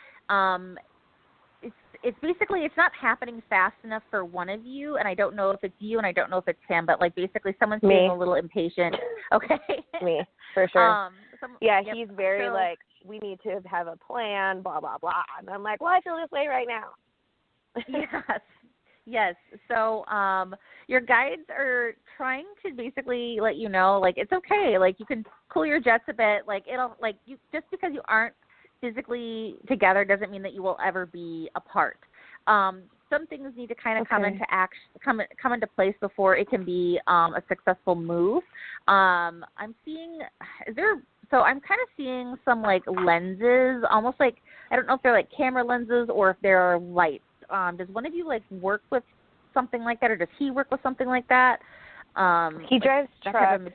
B: it's basically it's not happening fast enough for one of you, and I don't know if it's you and I don't know if it's him, but like basically someone's being a little impatient. Okay. Me,
D: for sure. He's very like, we need to have a plan, blah blah blah, and I'm like, well, I feel this way right now.
B: Yes. So your guides are trying to basically let you know, like, it's okay. Like, you can cool your jets a bit. Like, it'll, like, you just because you aren't physically together doesn't mean that you will ever be apart. Some things need to kind of come into place before it can be a successful move. I'm seeing, I'm kind of seeing some, like, lenses, almost like, I don't know if they're, like, camera lenses or if they're lights. Does one of you, like, work with something like that, or does he work with something like that?
D: He drives trucks.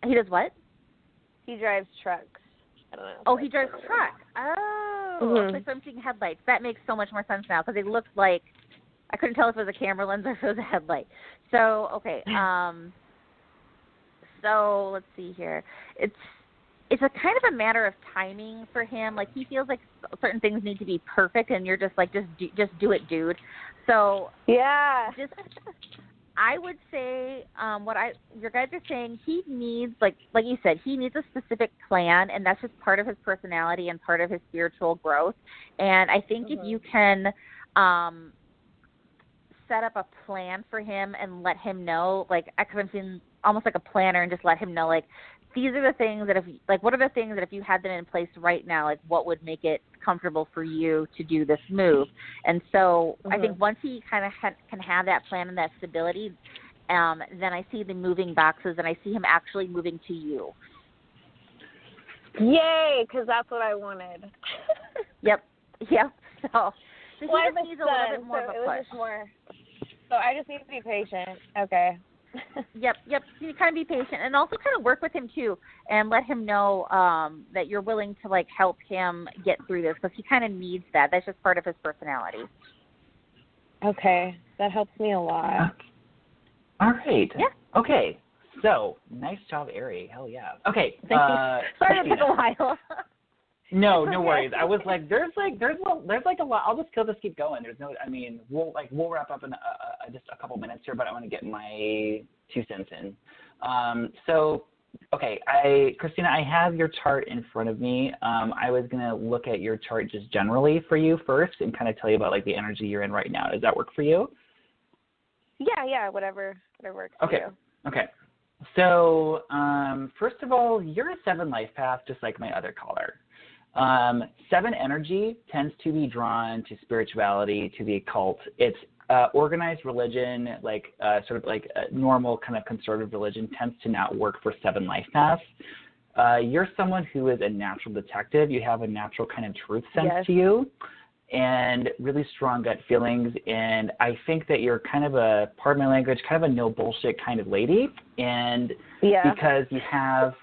B: He does what?
D: He drives trucks. I don't know.
B: Oh, he drives trucks. Oh, so I'm seeing headlights. That makes so much more sense now, because it looked like, I couldn't tell if it was a camera lens or if it was a headlight. So, okay. So let's see here. It's a kind of a matter of timing for him. Like he feels like certain things need to be perfect, and you're just like, just do it, dude. So
D: yeah,
B: I would say your guys are saying he needs, like you said, he needs a specific plan, and that's just part of his personality and part of his spiritual growth. And I think if you can set up a plan for him and let him know, like, because I'm seeing almost like a planner, and just let him know, like, these are the things that what are the things that if you had them in place right now, like, what would make it comfortable for you to do this move? And so I think once he kind of can have that plan and that stability, then I see the moving boxes, and I see him actually moving to you.
D: Yay, because that's what I wanted.
B: Yep. So he
D: well,
B: just needs a little bit more of a push.
D: So I just need to be patient. Okay.
B: Yep. You kind of be patient, and also kind of work with him too, and let him know that you're willing to, like, help him get through this, because he kind of needs that. That's just part of his personality.
D: Okay, that helps me a lot.
A: All right.
B: Yeah.
A: Okay. So nice job, Ari. Hell yeah. Okay.
B: Thank you. Sorry it took a while.
A: No worries. I was like, there's a lot. I'll just keep going. We'll wrap up in just a couple minutes here, but I want to get my 2 cents in. Christina, I have your chart in front of me. I was gonna look at your chart just generally for you first, and kind of tell you about, like, the energy you're in right now. Does that work for you?
D: Yeah, whatever works for you.
A: Okay. So, first of all, you're a 7 life path, just like my other caller. 7 energy tends to be drawn to spirituality, to the occult. It's organized religion, like sort of like a normal kind of conservative religion, tends to not work for 7 life paths. You're someone who is a natural detective. You have a natural kind of truth sense to you, and really strong gut feelings. And I think that you're kind of pardon my language, kind of a no bullshit kind of lady. And because you have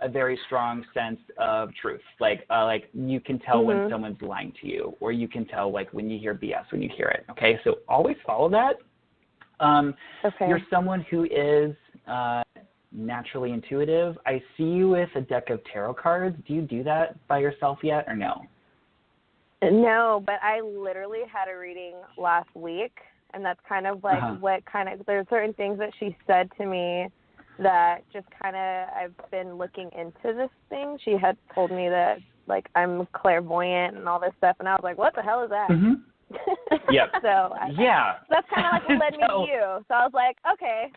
A: a very strong sense of truth. Like you can tell when someone's lying to you, or you can tell, like, when you hear BS when you hear it. Okay, so always follow that. You're someone who is naturally intuitive. I see you with a deck of tarot cards. Do you do that by yourself yet, or no?
D: No, but I literally had a reading last week, and that's kind of like there's certain things that she said to me that just kind of, I've been looking into this thing. She had told me that, like, I'm clairvoyant and all this stuff, and I was like, what the hell is that?
A: Yep.
D: So that's kind of like what led me to you. So I was like, okay.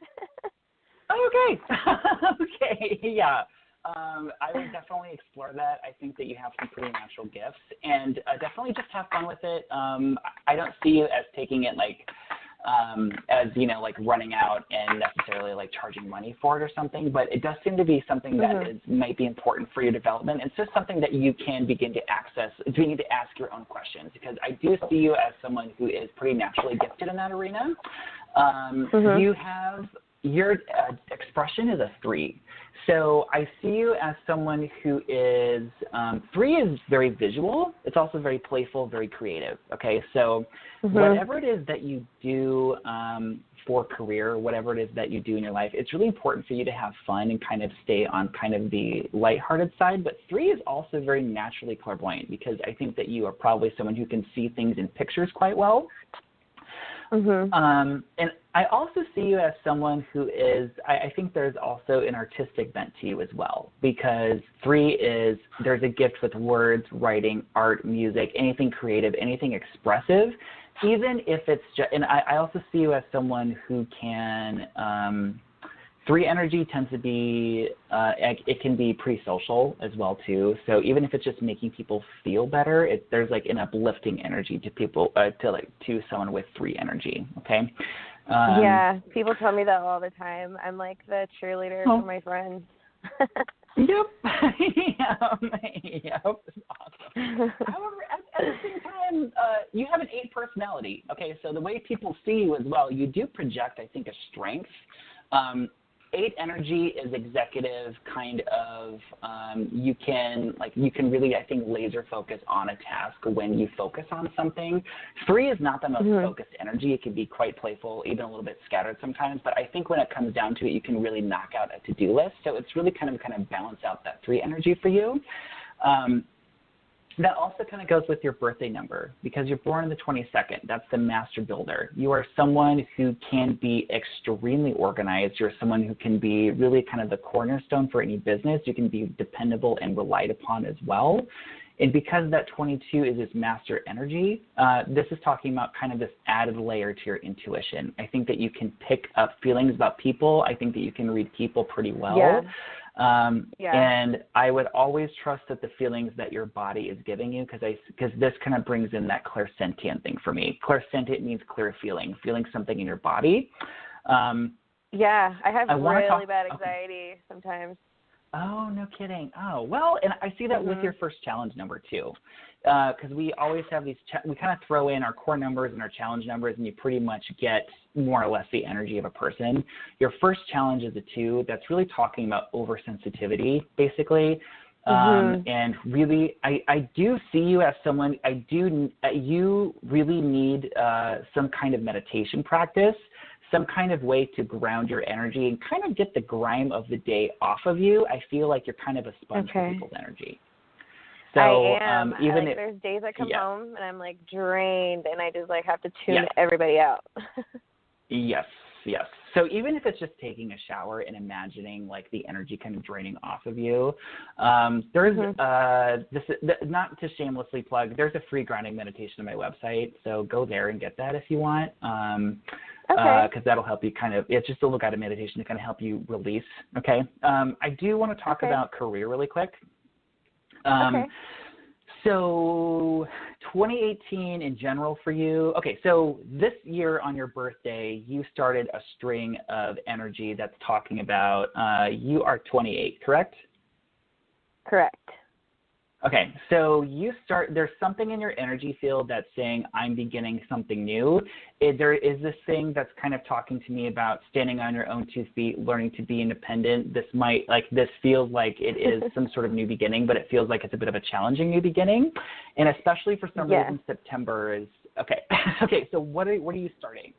A: Okay, yeah. I would definitely explore that. I think that you have some pretty natural gifts, and definitely just have fun with it. I don't see you as taking it, like, as, like, running out and necessarily, like, charging money for it or something, but it does seem to be something that might be important for your development. It's just something that you can begin to access, begin to ask your own questions, because I do see you as someone who is pretty naturally gifted in that arena. You have, your expression is a 3. So I see you as someone who is, 3 is very visual. It's also very playful, very creative. Okay, so whatever it is that you do for career, whatever it is that you do in your life, it's really important for you to have fun and kind of stay on kind of the lighthearted side. But 3 is also very naturally clairvoyant, because I think that you are probably someone who can see things in pictures quite well. And I also see you as someone who is, I think there's also an artistic bent to you as well, because 3 is, there's a gift with words, writing, art, music, anything creative, anything expressive, even if it's just, and I also see you as someone who can, 3 energy tends to be, it can be pretty social as well too. So even if it's just making people feel better, there's like an uplifting energy to people, to someone with 3 energy. Okay.
D: People tell me that all the time. I'm like the cheerleader for my friends.
A: Yep. Yep. Awesome. However, at the same time, you have an 8 personality. Okay, so the way people see you as well, you do project, I think, a strength. 8 energy is executive, kind of, you can really, I think, laser focus on a task when you focus on something. 3 is not the most focused energy. It can be quite playful, even a little bit scattered sometimes, but I think when it comes down to it, you can really knock out a to-do list. So it's really kind of balance out that 3 energy for you. That also kind of goes with your birthday number because you're born on the 22nd. That's the master builder. You are someone who can be extremely organized. You're someone who can be really kind of the cornerstone for any business. You can be dependable and relied upon as well. And because that 22 is this master energy, this is talking about kind of this added layer to your intuition. I think that you can pick up feelings about people. I think that you can read people pretty well.
D: Yeah.
A: And I would always trust that the feelings that your body is giving you, because this kind of brings in that clairsentient thing for me. Clairsentient means clear feeling something in your body.
D: Yeah, I have really bad anxiety sometimes.
A: Oh, no kidding. Oh, well, and I see that with your first challenge number too, because we always have these, we kind of throw in our core numbers and our challenge numbers, and you pretty much get more or less the energy of a person. Your first challenge is a 2. That's really talking about oversensitivity, basically. And really, I do see you as someone, you really need some kind of meditation practice, some kind of way to ground your energy and kind of get the grime of the day off of you. I feel like you're kind of a sponge for people's energy. So,
D: I am.
A: Even if
D: there's days I come home and I'm like drained and I just like have to tune everybody out.
A: Yes. So even if it's just taking a shower and imagining like the energy kind of draining off of you, there's not to shamelessly plug, there's a free grounding meditation on my website. So go there and get that if you want. Because that'll help you it's just a little guided meditation to kind of help you release. Okay. I do want to talk about career really quick. So 2018 in general for you. Okay, so this year on your birthday, you started a string of energy that's talking about you are 28, correct?
D: Correct.
A: Okay, so there's something in your energy field that's saying, I'm beginning something new. There is this thing that's kind of talking to me about standing on your own 2 feet, learning to be independent. This feels like it is some sort of new beginning, but it feels like it's a bit of a challenging new beginning. And especially for some reason, September is, okay. Okay, so what are you starting?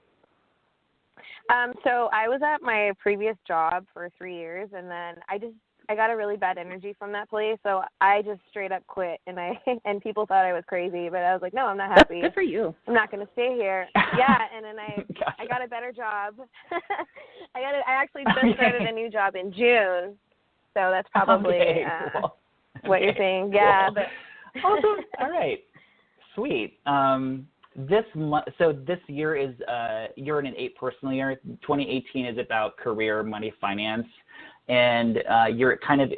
D: So I was at my previous job for 3 years, and then I got a really bad energy from that place, so I just straight up quit, and people thought I was crazy, but I was like, no, I'm not happy.
B: Good for you.
D: I'm not going to stay here. And then I got a better job. I actually just started a new job in June, so that's probably what you're saying. Yeah.
A: Cool. But awesome. All right. Sweet. This year is you're in an 8 personal year. 2018 is about career, money, finance. And it's kind of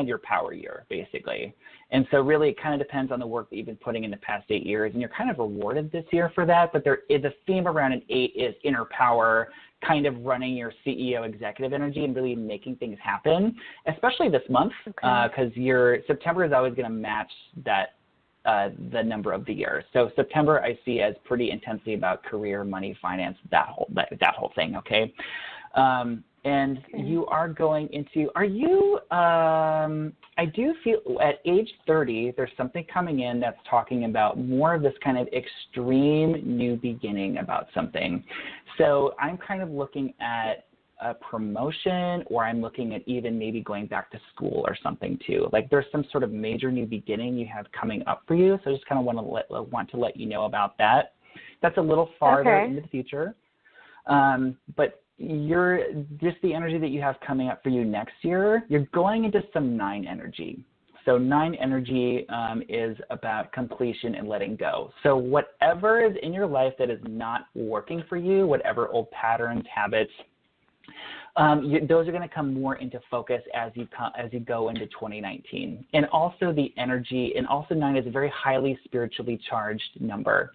A: your power year, basically. And so really it kind of depends on the work that you've been putting in the past 8 years, and you're kind of rewarded this year for that. But the theme around an 8 is inner power, kind of running your CEO executive energy and really making things happen, especially this month, because your September is always going to match that the number of the year. So September I see as pretty intensely about career, money, finance, that whole thing, okay? And you are going into, I do feel at age 30, there's something coming in that's talking about more of this kind of extreme new beginning about something. So I'm kind of looking at a promotion, or I'm looking at even maybe going back to school or something too. Like there's some sort of major new beginning you have coming up for you. So I just kind of want to let you know about that. That's a little farther into the future. But just the energy that you have coming up for you next year, you're going into some 9 energy. So 9 energy is about completion and letting go. So whatever is in your life that is not working for you, whatever old patterns, habits, those are going to come more into focus as you go into 2019. And also the energy, and also 9 is a very highly spiritually charged number.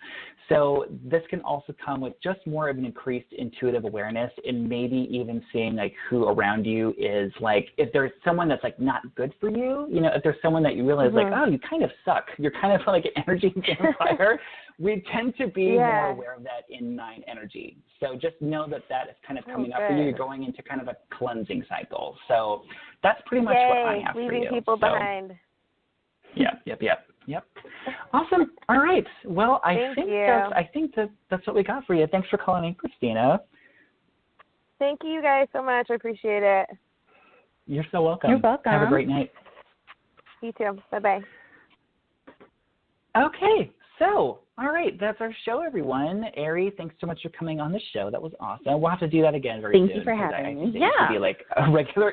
A: So this can also come with just more of an increased intuitive awareness, and maybe even seeing like who around you is like, if there's someone that's like not good for you, if there's someone that you realize like, oh, you kind of suck. You're kind of like an energy vampire. we tend to be more aware of that in 9 energy. So just know that that is kind of coming up for you. You're going into kind of a cleansing cycle. So that's pretty much what I have for you.
D: Leaving people behind.
A: Yep. Awesome. All right. Well, I think that's what we got for you. Thanks for calling in, Christina.
D: Thank you guys so much. I appreciate it.
A: You're so welcome.
B: You're welcome.
A: Have a great night.
D: You too. Bye-bye.
A: Okay. So, all right, that's our show, everyone. Ari, thanks so much for coming on the show. That was awesome. We'll have to do that again very soon.
B: Thank you for having me.
A: To be like a regular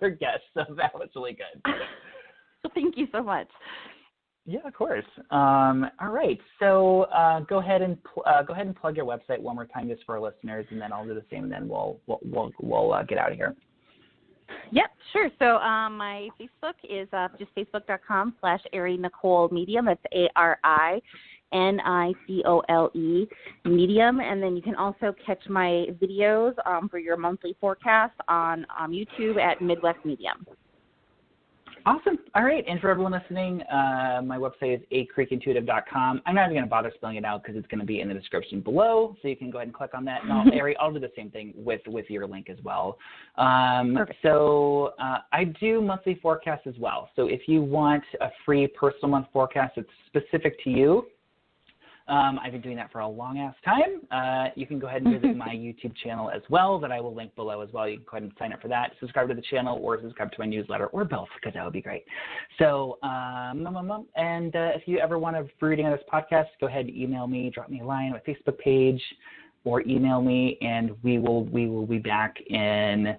A: guest. So that was really good.
B: Thank you so much.
A: Yeah, of course. All right. So go ahead and plug your website one more time just for our listeners, and then I'll do the same, and then we'll get out of here.
B: Yep, sure. So my Facebook is just facebook.com/Ari Nicole Medium. That's ARINICOLE Medium. And then you can also catch my videos for your monthly forecast on YouTube at Midwest Medium.
A: Awesome. All right. And for everyone listening, my website is acreekintuitive.com. I'm not even going to bother spelling it out because it's going to be in the description below. So you can go ahead and click on that. And I'll do the same thing with your link as well. So I do monthly forecasts as well. So if you want a free personal month forecast that's specific to you, I've been doing that for a long-ass time. You can go ahead and visit my YouTube channel as well that I will link below as well. You can go ahead and sign up for that, subscribe to the channel, or subscribe to my newsletter, or both, because that would be great. So, and if you ever want a free reading on this podcast, go ahead and email me, drop me a line on my Facebook page, or email me, and we will be back in...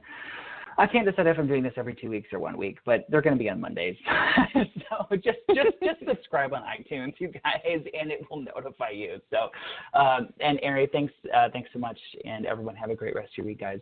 A: I can't decide if I'm doing this every 2 weeks or 1 week, but they're going to be on Mondays. So just subscribe on iTunes, you guys, and it will notify you. So, and Ari, thanks so much, and everyone have a great rest of your week, guys.